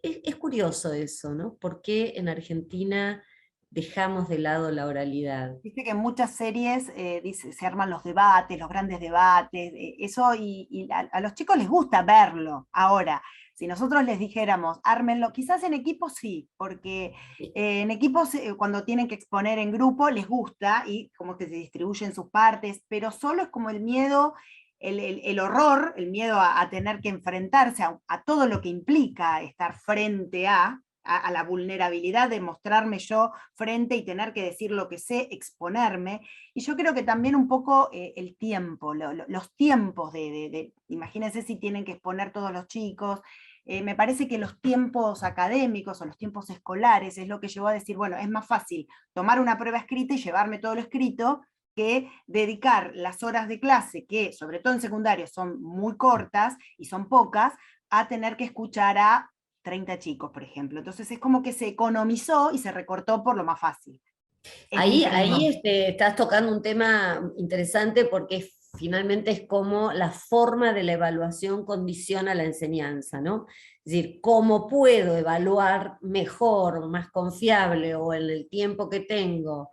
es curioso eso, ¿no? ¿Por qué en Argentina dejamos de lado la oralidad? Viste que en muchas series se arman los debates, los grandes debates, eso y a los chicos les gusta verlo. Ahora, si nosotros les dijéramos, ármenlo, quizás en equipos sí, porque en equipos cuando tienen que exponer en grupo les gusta y como que se distribuyen sus partes, pero solo es como el miedo, el horror, el miedo a tener que enfrentarse a todo lo que implica estar frente a la vulnerabilidad de mostrarme yo frente y tener que decir lo que sé, exponerme. Y yo creo que también un poco el tiempo, los tiempos imagínense si tienen que exponer todos los chicos. Me parece que los tiempos académicos o los tiempos escolares es lo que llevó a decir, bueno, es más fácil tomar una prueba escrita y llevarme todo lo escrito que dedicar las horas de clase, que sobre todo en secundario son muy cortas y son pocas, a tener que escuchar a 30 chicos, por ejemplo. Entonces es como que se economizó y se recortó por lo más fácil. Ahí estás tocando un tema interesante porque finalmente es como la forma de la evaluación condiciona la enseñanza, ¿no? Es decir, cómo puedo evaluar mejor, más confiable o en el tiempo que tengo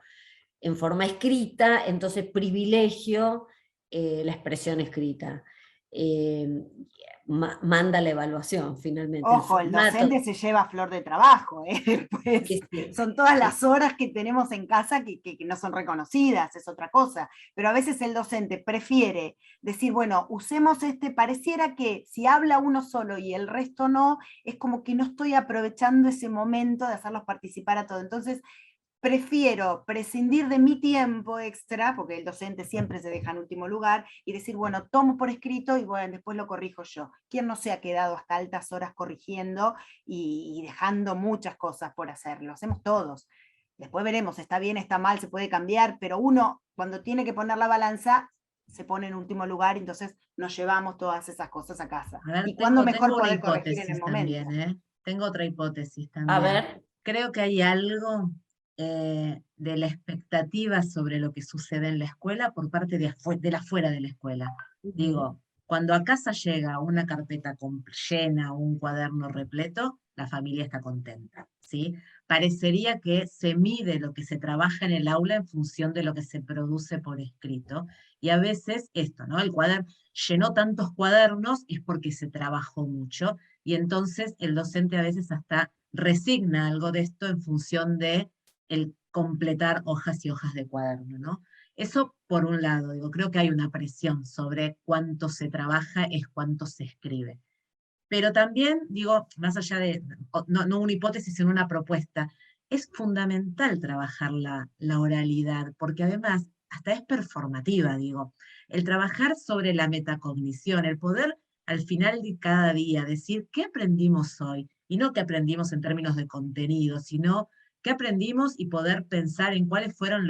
en forma escrita, entonces privilegio la expresión escrita. Manda la evaluación, finalmente. Ojo, el docente se lleva flor de trabajo, Después, sí. son todas las horas que tenemos en casa que no son reconocidas, es otra cosa. Pero a veces el docente prefiere decir, bueno, usemos pareciera que si habla uno solo y el resto no, es como que no estoy aprovechando ese momento de hacerlos participar a todos. Entonces, prefiero prescindir de mi tiempo extra, porque el docente siempre se deja en último lugar, y decir, bueno, tomo por escrito y bueno, después lo corrijo yo. ¿Quién no se ha quedado hasta altas horas corrigiendo y dejando muchas cosas por hacer? Lo hacemos todos. Después veremos, está bien, está mal, se puede cambiar, pero uno, cuando tiene que poner la balanza, se pone en último lugar, y entonces nos llevamos todas esas cosas a casa. A ver, ¿Y cuándo mejor tengo una poder corregir en el hipótesis momento? también, ¿eh? Tengo otra hipótesis A también. ver. Creo que hay algo de la expectativa sobre lo que sucede en la escuela por parte de la fuera de la escuela. Digo, cuando a casa llega una carpeta llena, un cuaderno repleto, la familia está contenta, ¿sí? Parecería que se mide lo que se trabaja en el aula en función de lo que se produce por escrito, y a veces esto, ¿no? El cuaderno llenó tantos cuadernos es porque se trabajó mucho, y entonces el docente a veces hasta resigna algo de esto en función de el completar hojas y hojas de cuaderno, ¿no? Eso por un lado, digo, creo que hay una presión sobre cuánto se trabaja es cuánto se escribe. Pero también, digo, más allá de, no una hipótesis, sino una propuesta, es fundamental trabajar la oralidad, porque además hasta es performativa, digo. El trabajar sobre la metacognición, el poder al final de cada día decir, ¿qué aprendimos hoy? y no qué aprendimos en términos de contenido, sino qué aprendimos y poder pensar en cuáles fueron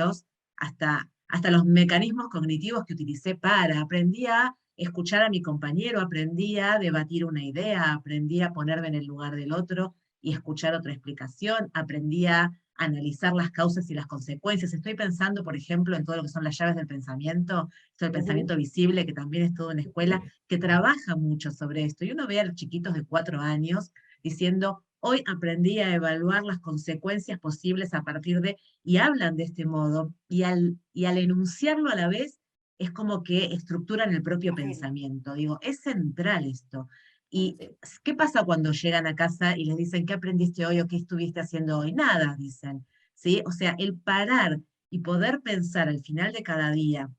hasta los mecanismos cognitivos que utilicé aprendí a escuchar a mi compañero, aprendí a debatir una idea, aprendí a ponerme en el lugar del otro y escuchar otra explicación, aprendí a analizar las causas y las consecuencias. Estoy pensando, por ejemplo, en todo lo que son las llaves del pensamiento, esto del pensamiento visible, que también es todo en escuela, que trabaja mucho sobre esto. Y uno ve a los chiquitos de 4 años diciendo, hoy aprendí a evaluar las consecuencias posibles a partir de, y hablan de este modo, y al enunciarlo a la vez, es como que estructuran el propio pensamiento. Digo, es central esto. ¿Y qué pasa cuando llegan a casa y les dicen, ¿qué aprendiste hoy o qué estuviste haciendo hoy? Nada, dicen. ¿Sí? O sea, el parar y poder pensar al final de cada día,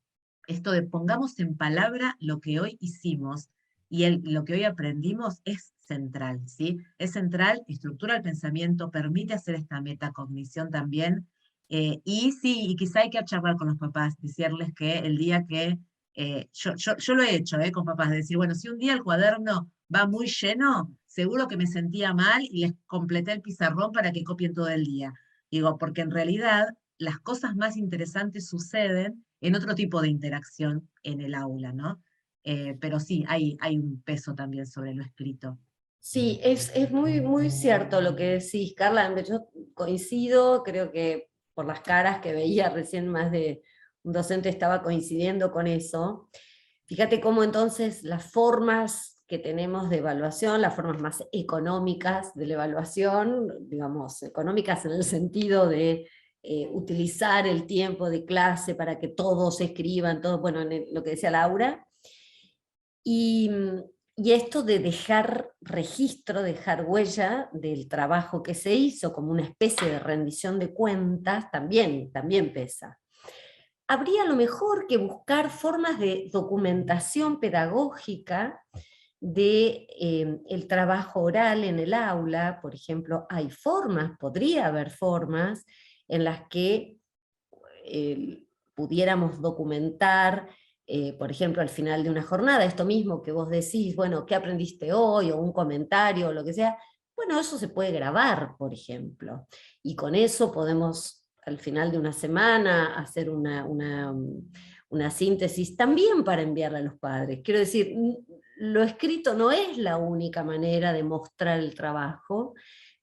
esto de pongamos en palabra lo que hoy hicimos y lo que hoy aprendimos es central, ¿sí? Es central, estructura el pensamiento, permite hacer esta metacognición también, y sí, y quizá hay que charlar con los papás, decirles que el día que, yo lo he hecho con papás, de decir, bueno, si un día el cuaderno va muy lleno, seguro que me sentía mal y les completé el pizarrón para que copien todo el día. Digo, porque en realidad las cosas más interesantes suceden en otro tipo de interacción en el aula, ¿no? Pero sí, hay un peso también sobre lo escrito. Sí, es muy, muy cierto lo que decís, Carla. Yo coincido, creo que por las caras que veía recién, más de un docente estaba coincidiendo con eso. Fíjate cómo entonces las formas que tenemos de evaluación, las formas más económicas de la evaluación, digamos, económicas en el sentido de utilizar el tiempo de clase para que todos escriban, todo, bueno, lo que decía Laura, y, y esto de dejar registro, dejar huella del trabajo que se hizo como una especie de rendición de cuentas, también pesa. Habría a lo mejor que buscar formas de documentación pedagógica de el trabajo oral en el aula. Por ejemplo, podría haber formas en las que pudiéramos documentar, por ejemplo, al final de una jornada, esto mismo que vos decís, bueno, ¿qué aprendiste hoy? O un comentario, o lo que sea. Bueno, eso se puede grabar, por ejemplo, y con eso podemos, al final de una semana, hacer una síntesis también para enviarla a los padres. Quiero decir, lo escrito no es la única manera de mostrar el trabajo.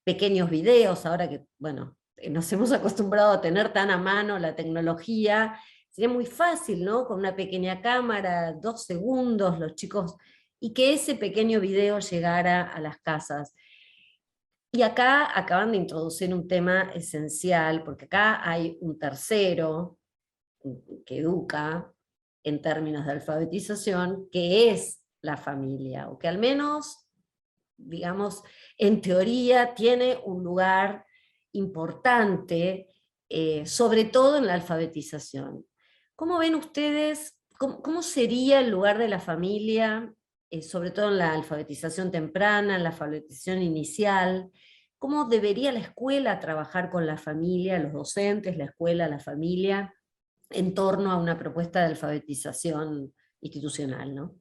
Pequeños videos, ahora que, bueno, nos hemos acostumbrado a tener tan a mano la tecnología, sería muy fácil, ¿no? Con una pequeña cámara, 2 segundos, los chicos, y que ese pequeño video llegara a las casas. Y acá acaban de introducir un tema esencial, porque acá hay un tercero que educa en términos de alfabetización, que es la familia, o que al menos, digamos, en teoría tiene un lugar importante, sobre todo en la alfabetización. ¿Cómo ven ustedes, cómo sería el lugar de la familia, sobre todo en la alfabetización temprana, en la alfabetización inicial? ¿Cómo debería la escuela trabajar con la familia, los docentes, la escuela, la familia, en torno a una propuesta de alfabetización institucional, ¿no?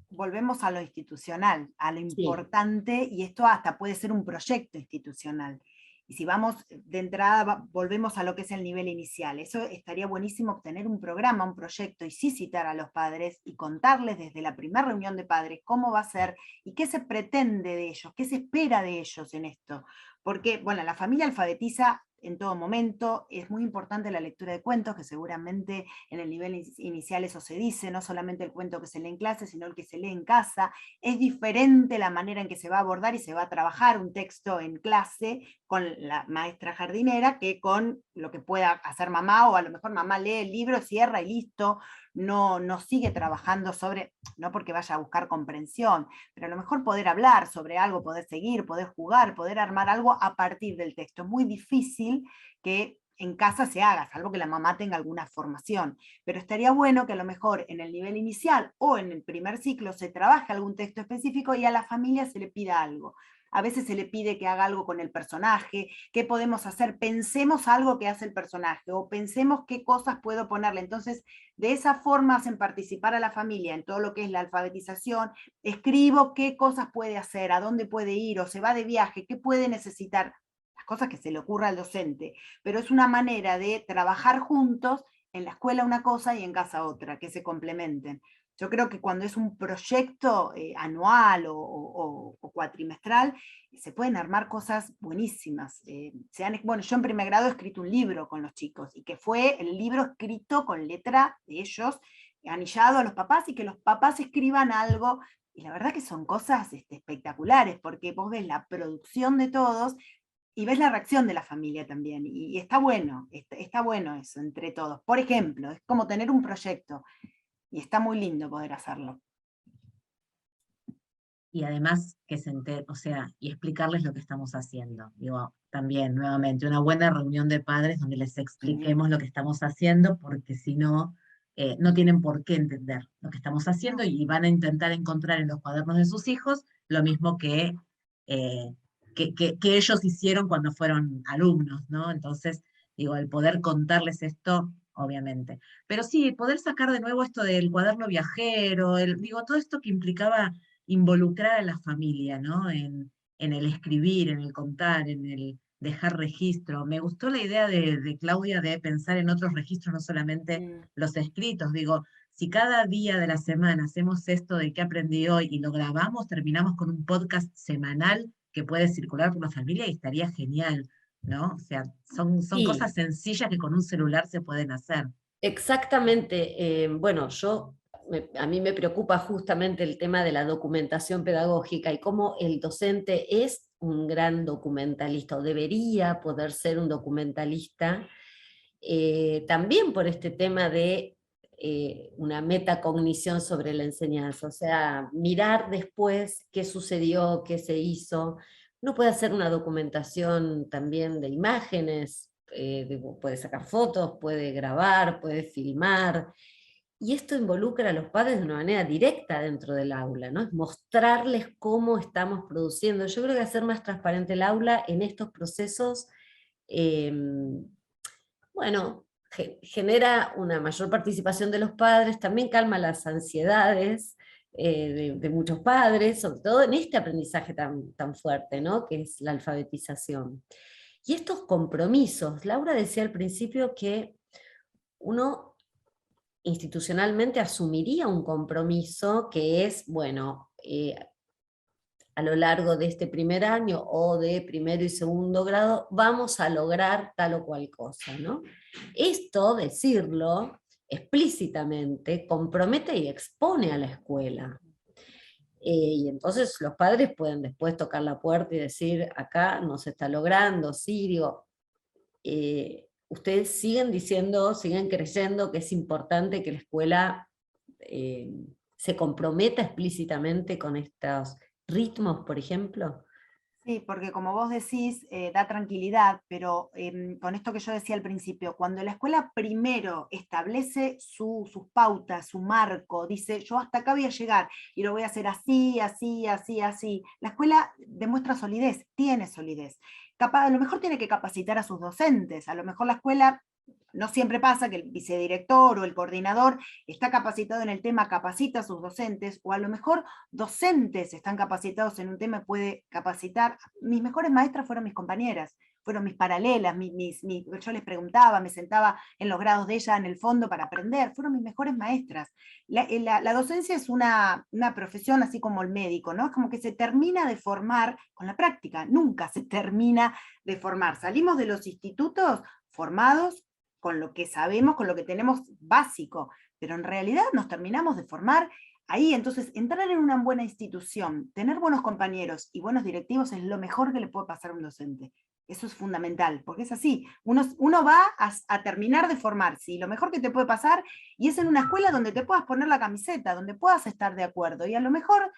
Volvemos a lo institucional, a lo Sí. importante, y esto hasta puede ser un proyecto institucional. Y si vamos de entrada, volvemos a lo que es el nivel inicial. Eso estaría buenísimo, obtener un programa, un proyecto, y sí citar a los padres y contarles desde la primera reunión de padres cómo va a ser y qué se pretende de ellos, qué se espera de ellos en esto. Porque, bueno, la familia alfabetiza en todo momento. Es muy importante la lectura de cuentos, que seguramente en el nivel inicial eso se dice, no solamente el cuento que se lee en clase, sino el que se lee en casa. Es diferente la manera en que se va a abordar y se va a trabajar un texto en clase con la maestra jardinera que con lo que pueda hacer mamá, o a lo mejor mamá lee el libro, cierra y listo, no sigue trabajando sobre, no porque vaya a buscar comprensión, pero a lo mejor poder hablar sobre algo, poder seguir, poder jugar, poder armar algo a partir del texto. Es muy difícil que en casa se haga, salvo que la mamá tenga alguna formación, pero estaría bueno que a lo mejor en el nivel inicial o en el primer ciclo se trabaje algún texto específico y a la familia se le pida algo. a veces se le pide que haga algo con el personaje, qué podemos hacer, pensemos algo que hace el personaje, o pensemos qué cosas puedo ponerle. Entonces, de esa forma hacen participar a la familia en todo lo que es la alfabetización, escribo qué cosas puede hacer, a dónde puede ir, o se va de viaje, qué puede necesitar, las cosas que se le ocurra al docente, pero es una manera de trabajar juntos, en la escuela una cosa y en casa otra, que se complementen. Yo creo que cuando es un proyecto anual o cuatrimestral, se pueden armar cosas buenísimas. Bueno, yo en primer grado he escrito un libro con los chicos, y que fue el libro escrito con letra de ellos, anillado a los papás, y que los papás escriban algo, y la verdad que son cosas espectaculares, porque vos ves la producción de todos, y ves la reacción de la familia también, y está bueno, está bueno eso entre todos. Por ejemplo, es como tener un proyecto, y está muy lindo poder hacerlo. Y además que o sea, y explicarles lo que estamos haciendo. Digo, también, nuevamente, una buena reunión de padres donde les expliquemos lo que estamos haciendo, porque si no, no tienen por qué entender lo que estamos haciendo y van a intentar encontrar en los cuadernos de sus hijos lo mismo eh, que ellos hicieron cuando fueron alumnos, ¿no? Entonces, digo, el poder contarles esto, obviamente. Pero sí, poder sacar de nuevo esto del cuaderno viajero, digo, todo esto que implicaba involucrar a la familia, ¿no? En el escribir, en el contar, en el dejar registro. Me gustó la idea de Claudia de pensar en otros registros, no solamente los escritos. Digo, si cada día de la semana hacemos esto de qué aprendí hoy y lo grabamos, terminamos con un podcast semanal que puede circular por la familia y estaría genial, ¿no? O sea, son Sí. cosas sencillas que con un celular se pueden hacer. Exactamente. Bueno, a mí me preocupa justamente el tema de la documentación pedagógica y cómo el docente es un gran documentalista, o debería poder ser un documentalista, también por este tema de una metacognición sobre la enseñanza, o sea, mirar después qué sucedió, qué se hizo. Uno puede hacer una documentación también de imágenes, puede sacar fotos, puede grabar, puede filmar, y esto involucra a los padres de una manera directa dentro del aula, ¿no? Es mostrarles cómo estamos produciendo. Yo creo que hacer más transparente el aula en estos procesos, bueno, genera una mayor participación de los padres, también calma las ansiedades de muchos padres, sobre todo en este aprendizaje tan fuerte, ¿no? Que es la alfabetización. Y estos compromisos, Laura decía al principio que uno institucionalmente asumiría un compromiso que es, bueno, a lo largo de este primer año o de primero y segundo grado vamos a lograr tal o cual cosa, ¿no? Esto, decirlo explícitamente, compromete y expone a la escuela. Y entonces los padres pueden después tocar la puerta y decir, acá no se está logrando, sí, digo, ustedes siguen diciendo, siguen creyendo que es importante que la escuela se comprometa explícitamente con estos ritmos, por ejemplo. Sí, porque como vos decís, da tranquilidad, pero con esto que yo decía al principio, cuando la escuela primero establece sus pautas, su marco, dice, yo hasta acá voy a llegar y lo voy a hacer así, así, así, así, la escuela demuestra solidez, tiene solidez. A lo mejor tiene que capacitar a sus docentes, a lo mejor la escuela, no siempre pasa que el vicedirector o el coordinador está capacitado en el tema, capacita a sus docentes, o a lo mejor docentes están capacitados en un tema y puede capacitar. Mis mejores maestras fueron mis compañeras, fueron mis paralelas, yo les preguntaba, me sentaba en los grados de ella en el fondo para aprender, fueron mis mejores maestras. La docencia es una profesión así como el médico, ¿no? Es como que se termina de formar con la práctica, nunca se termina de formar. Salimos de los institutos formados con lo que sabemos, con lo que tenemos básico, pero en realidad nos terminamos de formar ahí. Entonces, entrar en una buena institución, tener buenos compañeros y buenos directivos es lo mejor que le puede pasar a un docente. Eso es fundamental, porque es así. Uno va a terminar de formarse, y lo mejor que te puede pasar, y es en una escuela donde te puedas poner la camiseta, donde puedas estar de acuerdo, y a lo mejor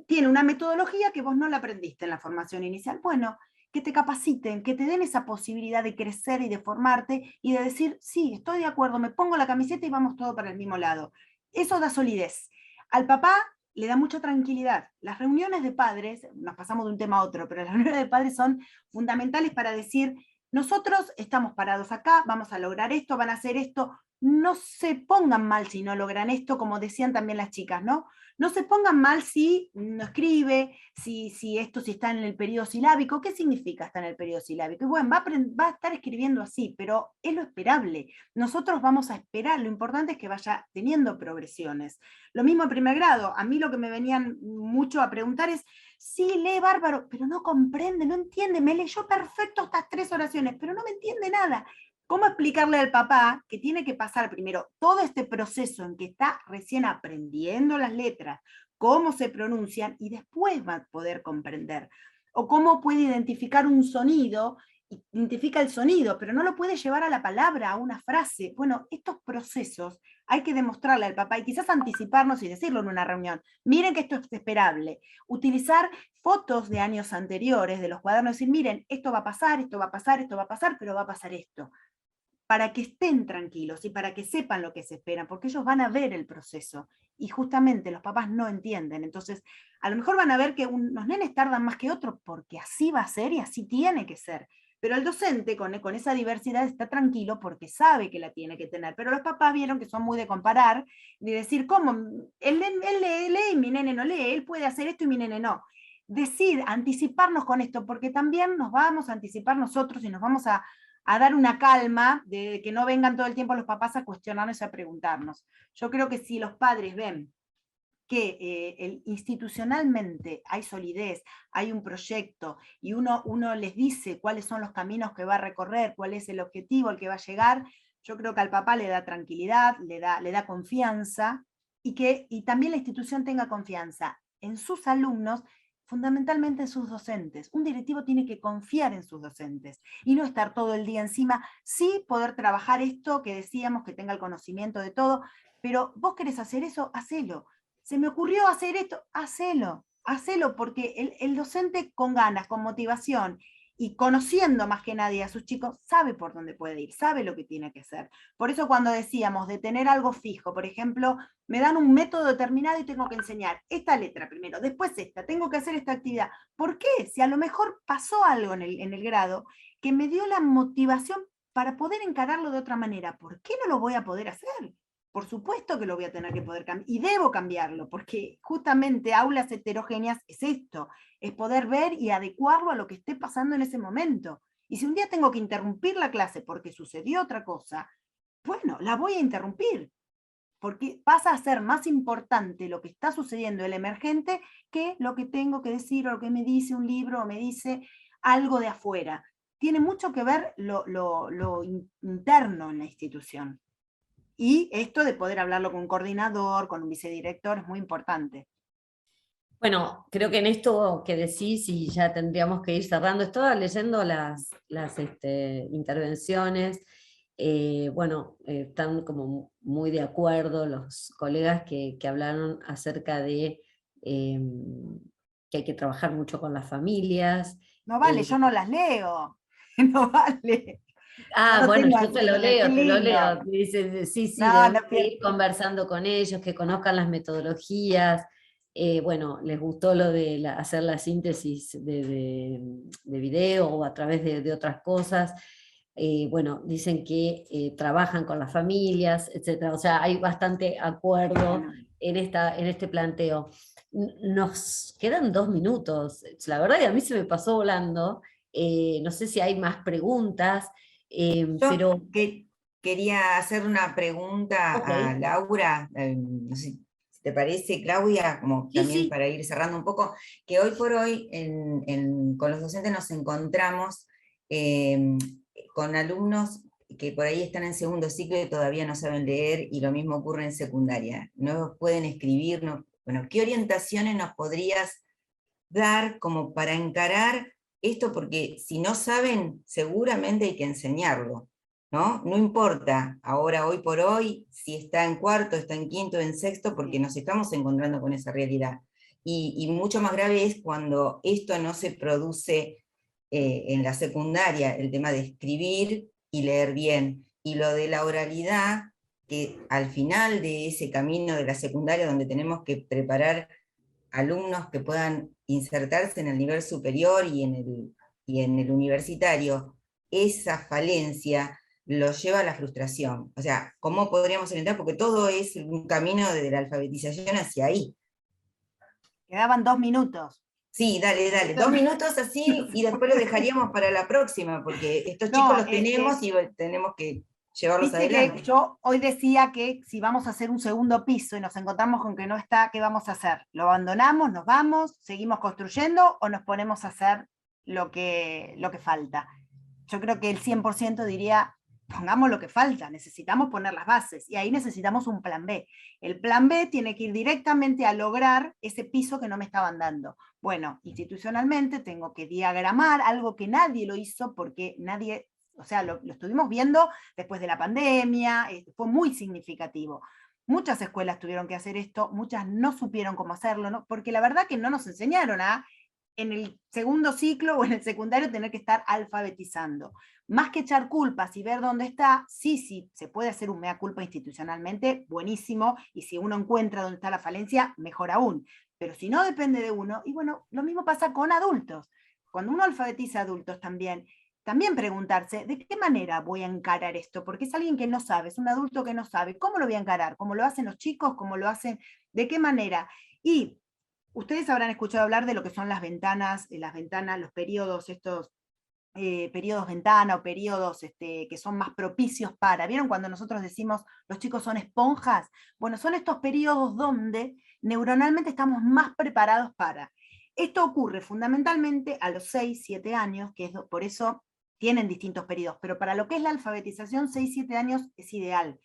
tiene una metodología que vos no la aprendiste en la formación inicial. Bueno, que te capaciten, que te den esa posibilidad de crecer y de formarte y de decir, sí, estoy de acuerdo, me pongo la camiseta y vamos todos para el mismo lado. Eso da solidez. Al papá le da mucha tranquilidad. Las reuniones de padres, nos pasamos de un tema a otro, pero las reuniones de padres son fundamentales para decir, nosotros estamos parados acá, vamos a lograr esto, van a hacer esto, no se pongan mal si no logran esto, como decían también las chicas, ¿no? No se pongan mal si no escribe, si está en el periodo silábico. ¿Qué significa estar en el periodo silábico? Y bueno, va a estar escribiendo así, pero es lo esperable. Nosotros vamos a esperar, lo importante es que vaya teniendo progresiones. Lo mismo en primer grado, a mí lo que me venían mucho a preguntar es, sí, lee bárbaro, pero no comprende, no entiende, me leyó perfecto estas 3 oraciones, pero no me entiende nada. ¿Cómo explicarle al papá que tiene que pasar primero todo este proceso en que está recién aprendiendo las letras, cómo se pronuncian, y después va a poder comprender? O cómo puede identificar un sonido, identifica el sonido, pero no lo puede llevar a la palabra, a una frase. Bueno, estos procesos hay que demostrarle al papá y quizás anticiparnos y decirlo en una reunión. Miren que esto es esperable. Utilizar fotos de años anteriores de los cuadernos y decir, miren, esto va a pasar, esto va a pasar, esto va a pasar, pero va a pasar esto, para que estén tranquilos y para que sepan lo que se esperan, porque ellos van a ver el proceso, y justamente los papás no entienden. Entonces, a lo mejor van a ver que unos nenes tardan más que otros, porque así va a ser y así tiene que ser. Pero el docente con esa diversidad está tranquilo porque sabe que la tiene que tener. Pero los papás vieron que son muy de comparar, de decir, ¿cómo? Él lee y mi nene no lee, él puede hacer esto y mi nene no. Decir, anticiparnos con esto, porque también nos vamos a anticipar nosotros y nos vamos a dar una calma de que no vengan todo el tiempo los papás a cuestionarnos y a preguntarnos. Yo creo que si los padres ven que institucionalmente hay solidez, hay un proyecto, y uno les dice cuáles son los caminos que va a recorrer, cuál es el objetivo al que va a llegar, yo creo que al papá le da tranquilidad, le da confianza, y también la institución tenga confianza en sus alumnos, fundamentalmente en sus docentes. Un directivo tiene que confiar en sus docentes y no estar todo el día encima, sí poder trabajar esto que decíamos, que tenga el conocimiento de todo, pero vos querés hacer eso, hacelo. Se me ocurrió hacer esto, hacelo, porque el docente con ganas, con motivación y conociendo más que nadie a sus chicos, sabe por dónde puede ir, sabe lo que tiene que hacer. Por eso cuando decíamos de tener algo fijo, por ejemplo, me dan un método determinado y tengo que enseñar esta letra primero, después esta, tengo que hacer esta actividad. ¿Por qué? Si a lo mejor pasó algo en el grado que me dio la motivación para poder encararlo de otra manera, ¿por qué no lo voy a poder hacer? Por supuesto que lo voy a tener que poder cambiar, y debo cambiarlo, porque justamente aulas heterogéneas es esto, es poder ver y adecuarlo a lo que esté pasando en ese momento. Y si un día tengo que interrumpir la clase porque sucedió otra cosa, bueno, la voy a interrumpir, porque pasa a ser más importante lo que está sucediendo, el emergente, que lo que tengo que decir, o lo que me dice un libro, o me dice algo de afuera. Tiene mucho que ver lo interno en la institución. Y esto de poder hablarlo con un coordinador, con un vicedirector, es muy importante. Bueno, creo que en esto que decís, y ya tendríamos que ir cerrando, estaba leyendo las intervenciones, bueno, están como muy de acuerdo los colegas que hablaron acerca de que hay que trabajar mucho con las familias. No vale, yo no las leo. No vale. Ah, No bueno, tengo yo te lo acceso, qué leo, te lo lindo. leo. Dice, sí, sí, No, debemos no ir conversando con ellos, que conozcan las metodologías. Bueno, les gustó lo de hacer la síntesis de video o a través de otras cosas. Bueno, dicen que trabajan con las familias, etc. O sea, hay bastante acuerdo Bueno. en este planteo. Nos quedan 2 minutos. La verdad que a mí se me pasó volando. No sé si hay más preguntas. Yo Pero, quería hacer una pregunta ok, a Laura, no sé si te parece, Claudia, como sí, también sí, para ir cerrando un poco, que hoy por hoy con los docentes nos encontramos eh, con alumnos que por ahí están en segundo ciclo y todavía no saben leer, y lo mismo ocurre en secundaria. No pueden escribir, bueno, ¿qué orientaciones nos podrías dar como para encarar esto? Porque si no saben, seguramente hay que enseñarlo, ¿no? No importa ahora, hoy por hoy, si está en cuarto, está en quinto, en sexto, porque nos estamos encontrando con esa realidad. Y mucho más grave es cuando esto no se produce en la secundaria, el tema de escribir y leer bien. Y lo de la oralidad, que al final de ese camino de la secundaria, donde tenemos que preparar alumnos que puedan insertarse en el nivel superior y en el universitario, esa falencia los lleva a la frustración. O sea, ¿cómo podríamos orientar? Porque todo es un camino de la alfabetización hacia ahí. Quedaban 2 minutos. Sí, dale, 2 minutos así y después lo dejaríamos para la próxima, porque estos chicos los tenemos y tenemos que llevarlos Viste adelante. que yo hoy decía que si vamos a hacer un segundo piso y nos encontramos con que no está, ¿qué vamos a hacer? ¿Lo abandonamos, nos vamos, seguimos construyendo o nos ponemos a hacer lo que falta? Yo creo que el 100% diría, pongamos lo que falta, necesitamos poner las bases y ahí necesitamos un plan B. El plan B tiene que ir directamente a lograr ese piso que no me estaban dando. Bueno, institucionalmente tengo que diagramar algo que nadie lo hizo porque nadie, o sea, lo estuvimos viendo después de la pandemia, fue muy significativo. Muchas escuelas tuvieron que hacer esto, muchas no supieron cómo hacerlo, ¿no? Porque la verdad que no nos enseñaron a en el segundo ciclo o en el secundario tener que estar alfabetizando. Más que echar culpas y ver dónde está, sí, se puede hacer un mea culpa institucionalmente, buenísimo, y si uno encuentra dónde está la falencia, mejor aún. Pero si no depende de uno, y bueno, lo mismo pasa con adultos. Cuando uno alfabetiza a adultos también preguntarse, ¿de qué manera voy a encarar esto? Porque es alguien que no sabe, es un adulto que no sabe. ¿Cómo lo voy a encarar? ¿Cómo lo hacen los chicos? ¿Cómo lo hacen? ¿De qué manera? Y ustedes habrán escuchado hablar de lo que son las ventanas, los periodos, estos periodos ventana o periodos que son más propicios para. ¿Vieron cuando nosotros decimos los chicos son esponjas? Bueno, son estos periodos donde neuronalmente estamos más preparados para. Esto ocurre fundamentalmente a los 6, 7 años, que es por eso tienen distintos periodos, pero para lo que es la alfabetización, 6, 7 años es ideal.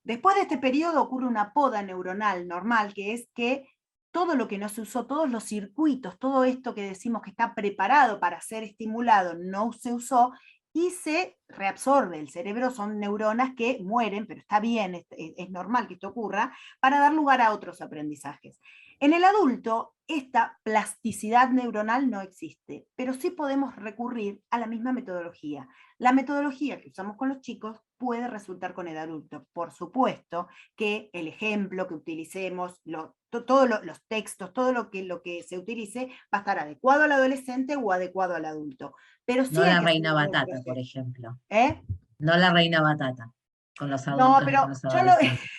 Después de este periodo ocurre una poda neuronal normal, que es que todo lo que no se usó, todos los circuitos, todo esto que decimos que está preparado para ser estimulado, no se usó y se reabsorbe. El cerebro son neuronas que mueren, pero está bien, es normal que esto ocurra, para dar lugar a otros aprendizajes. En el adulto, esta plasticidad neuronal no existe, pero sí podemos recurrir a la misma metodología. La metodología que usamos con los chicos puede resultar con el adulto. Por supuesto que el ejemplo que utilicemos, todos los textos, todo lo que se utilice va a estar adecuado al adolescente o adecuado al adulto. Pero sí No hay la que reina hacer un batata, proceso. por ejemplo. ¿Eh? No la reina batata con los No, adultos y con pero los yo adolescentes.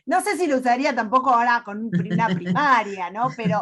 no sé si lo usaría tampoco ahora con una primaria, ¿no? Pero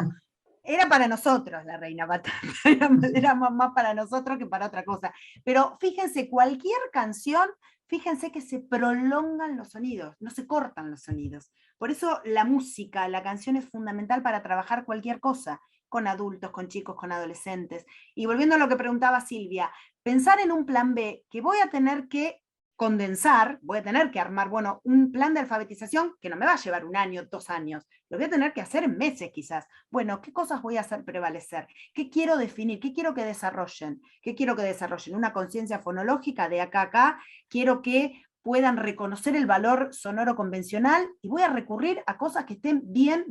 era para nosotros la reina batata, era más para nosotros que para otra cosa. Pero fíjense, cualquier canción, fíjense que se prolongan los sonidos, no se cortan los sonidos. Por eso la música, la canción es fundamental para trabajar cualquier cosa, con adultos, con chicos, con adolescentes. Y volviendo a lo que preguntaba Silvia, pensar en un plan B que voy a tener que condensar, voy a tener que armar, bueno, un plan de alfabetización que no me va a llevar 1 año, 2 años, lo voy a tener que hacer en meses quizás. Bueno, ¿qué cosas voy a hacer prevalecer? ¿Qué quiero definir? ¿Qué quiero que desarrollen? ¿Qué quiero que desarrollen? Una conciencia fonológica de acá a acá, quiero que puedan reconocer el valor sonoro convencional y voy a recurrir a cosas que estén bien,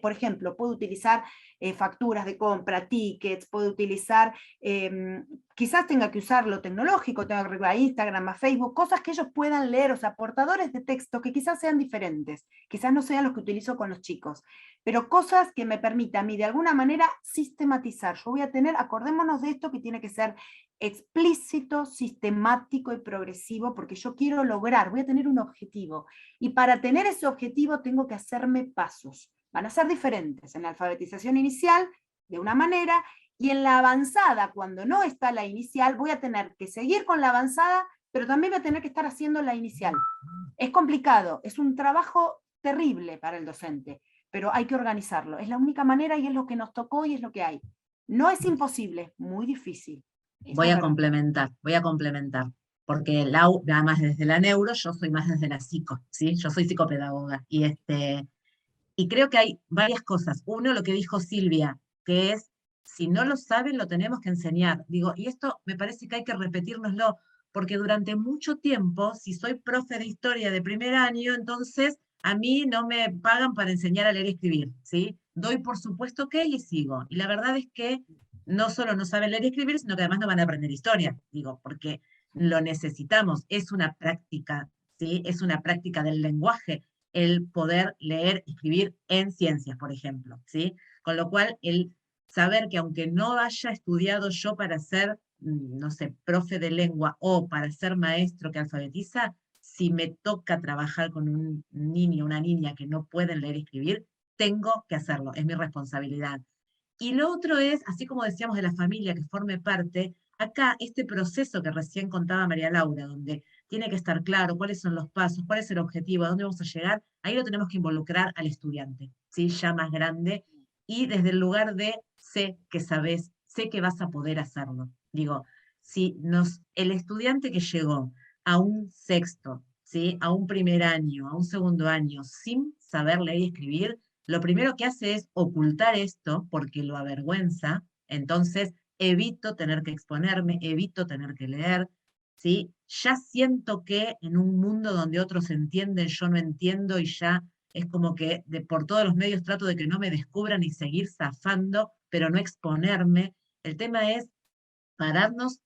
por ejemplo, puedo utilizar facturas de compra, tickets, puedo utilizar, quizás tenga que usar lo tecnológico, tenga que recurrir a Instagram, a Facebook, cosas que ellos puedan leer, o sea, portadores de texto que quizás sean diferentes, quizás no sean los que utilizo con los chicos, pero cosas que me permitan a mí de alguna manera sistematizar. Yo voy a tener, acordémonos de esto que tiene que ser explícito, sistemático y progresivo, porque yo quiero lograr, voy a tener un objetivo, y para tener ese objetivo tengo que hacerme pasos. Van a ser diferentes en la alfabetización inicial, de una manera, y en la avanzada, cuando no está la inicial, voy a tener que seguir con la avanzada, pero también voy a tener que estar haciendo la inicial. Es complicado, es un trabajo terrible para el docente, pero hay que organizarlo. Es la única manera y es lo que nos tocó y es lo que hay. No es imposible, muy difícil. Voy a complementar, porque nada más desde la neuro, yo soy más desde la psico, ¿sí? Yo soy psicopedagoga, y creo que hay varias cosas. Uno, lo que dijo Silvia, que es, si no lo saben, lo tenemos que enseñar. Digo, y esto me parece que hay que repetírnoslo, porque durante mucho tiempo, si soy profe de historia de primer año, entonces a mí no me pagan para enseñar a leer y escribir, ¿sí? Doy por supuesto que y sigo. Y la verdad es que no solo no saben leer y escribir, sino que además no van a aprender historia, digo, porque lo necesitamos, es una práctica, ¿sí? Es una práctica del lenguaje, el poder leer y escribir en ciencias, por ejemplo, ¿sí? Con lo cual, el saber que aunque no haya estudiado yo para ser, no sé, profe de lengua o para ser maestro que alfabetiza, si me toca trabajar con un niño o una niña que no pueden leer y escribir, tengo que hacerlo, es mi responsabilidad. Y lo otro es, así como decíamos de la familia que forme parte, acá este proceso que recién contaba María Laura, donde tiene que estar claro cuáles son los pasos, cuál es el objetivo, a dónde vamos a llegar, ahí lo tenemos que involucrar al estudiante, ¿sí? Ya más grande, y desde el lugar de sé que sabes, sé que vas a poder hacerlo. Digo, si el estudiante que llegó a un sexto, ¿sí? A un primer año, a un segundo año, sin saber leer y escribir, lo primero que hace es ocultar esto porque lo avergüenza, entonces evito tener que exponerme, evito tener que leer, ¿sí? Ya siento que en un mundo donde otros entienden, yo no entiendo y ya es como que por todos los medios trato de que no me descubran y seguir zafando, pero no exponerme. El tema es pararnos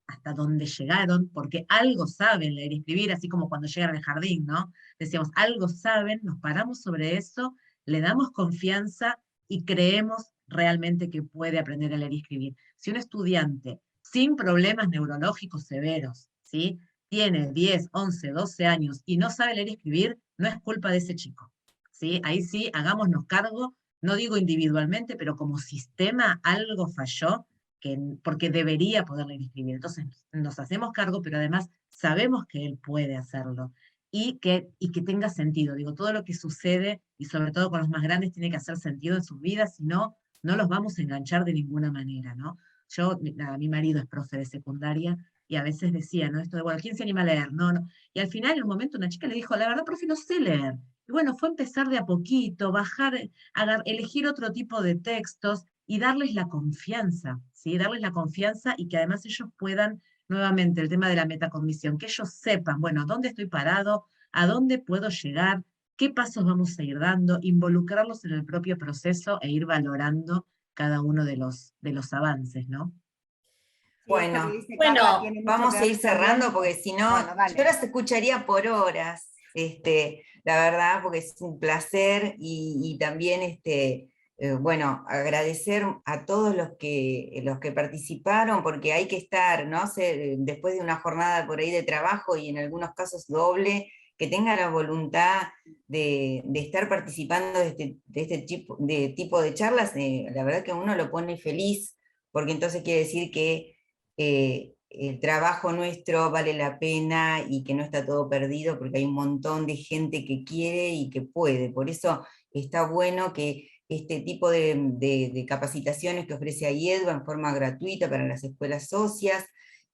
hasta donde llegaron, porque algo saben leer y escribir, así como cuando llegan al jardín, ¿no? Decíamos, algo saben, nos paramos sobre eso, le damos confianza y creemos realmente que puede aprender a leer y escribir. Si un estudiante sin problemas neurológicos severos, ¿sí? Tiene 10, 11, 12 años y no sabe leer y escribir, no es culpa de ese chico, ¿sí? Ahí sí, hagámonos cargo, no digo individualmente, pero como sistema algo falló, porque debería poder leer y escribir. Entonces nos hacemos cargo, pero además sabemos que él puede hacerlo y que tenga sentido. Digo, todo lo que sucede, y sobre todo con los más grandes, tiene que hacer sentido en sus vidas, si no, no los vamos a enganchar de ninguna manera, ¿no? Mi marido es profe de secundaria, y a veces decía, ¿no? Esto de, bueno, ¿quién se anima a leer? No, no. Y al final, en un momento, una chica le dijo, la verdad, profe, no sé leer. Y bueno, fue empezar de a poquito, bajar, elegir otro tipo de textos, y darles la confianza, ¿sí? Darles la confianza y que además ellos puedan, nuevamente, el tema de la metacognición, que ellos sepan, bueno, dónde estoy parado, a dónde puedo llegar, qué pasos vamos a ir dando, involucrarlos en el propio proceso e ir valorando cada uno de los avances, ¿no? Sí, esto que Bueno, dice Carla Bueno, tiene mucho vamos que a ver ir también. cerrando porque si no, Bueno, dale. yo las escucharía por horas, la verdad, porque es un placer y también, bueno, agradecer a todos los que participaron, porque hay que estar, ¿no? Después de una jornada por ahí de trabajo y en algunos casos doble, que tenga la voluntad de estar participando de este tipo de charlas, la verdad que uno lo pone feliz, porque entonces quiere decir que el trabajo nuestro vale la pena y que no está todo perdido porque hay un montón de gente que quiere y que puede. Por eso está bueno que este tipo de capacitaciones que ofrece AIEDVA en forma gratuita para las escuelas socias,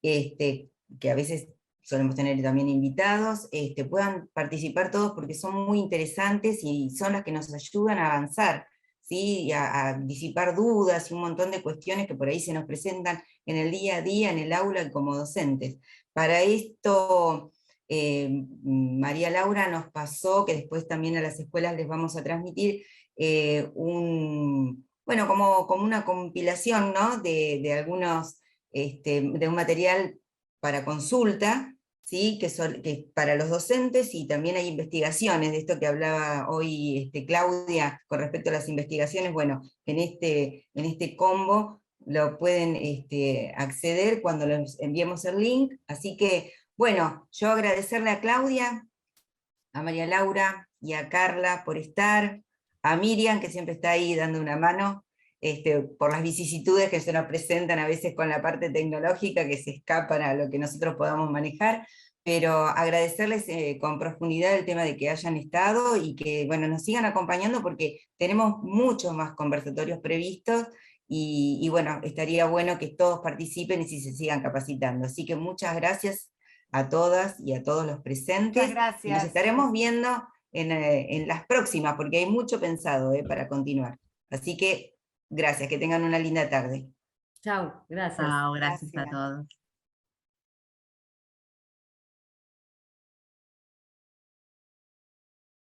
que a veces solemos tener también invitados, puedan participar todos porque son muy interesantes y son las que nos ayudan a avanzar, ¿sí? A disipar dudas y un montón de cuestiones que por ahí se nos presentan en el día a día, en el aula y como docentes. Para esto, María Laura nos pasó, que después también a las escuelas les vamos a transmitir, bueno, como una compilación, ¿no? de algunos, de un material para consulta, ¿sí? Que para los docentes, y también hay investigaciones, de esto que hablaba hoy Claudia con respecto a las investigaciones. Bueno, en este combo lo pueden acceder cuando les enviemos el link. Así que, bueno, yo agradecerle a Claudia, a María Laura y a Carla por estar, a Miriam, que siempre está ahí dando una mano, por las vicisitudes que se nos presentan a veces con la parte tecnológica, que se escapan a lo que nosotros podamos manejar, pero agradecerles con profundidad el tema de que hayan estado y que, bueno, nos sigan acompañando porque tenemos muchos más conversatorios previstos y bueno, estaría bueno que todos participen y se sigan capacitando. Así que muchas gracias a todas y a todos los presentes. Muchas gracias. Y nos estaremos viendo en las próximas, porque hay mucho pensado para continuar. Así que gracias, que tengan una linda tarde. chao, gracias. Chao, gracias a Gracias. todos.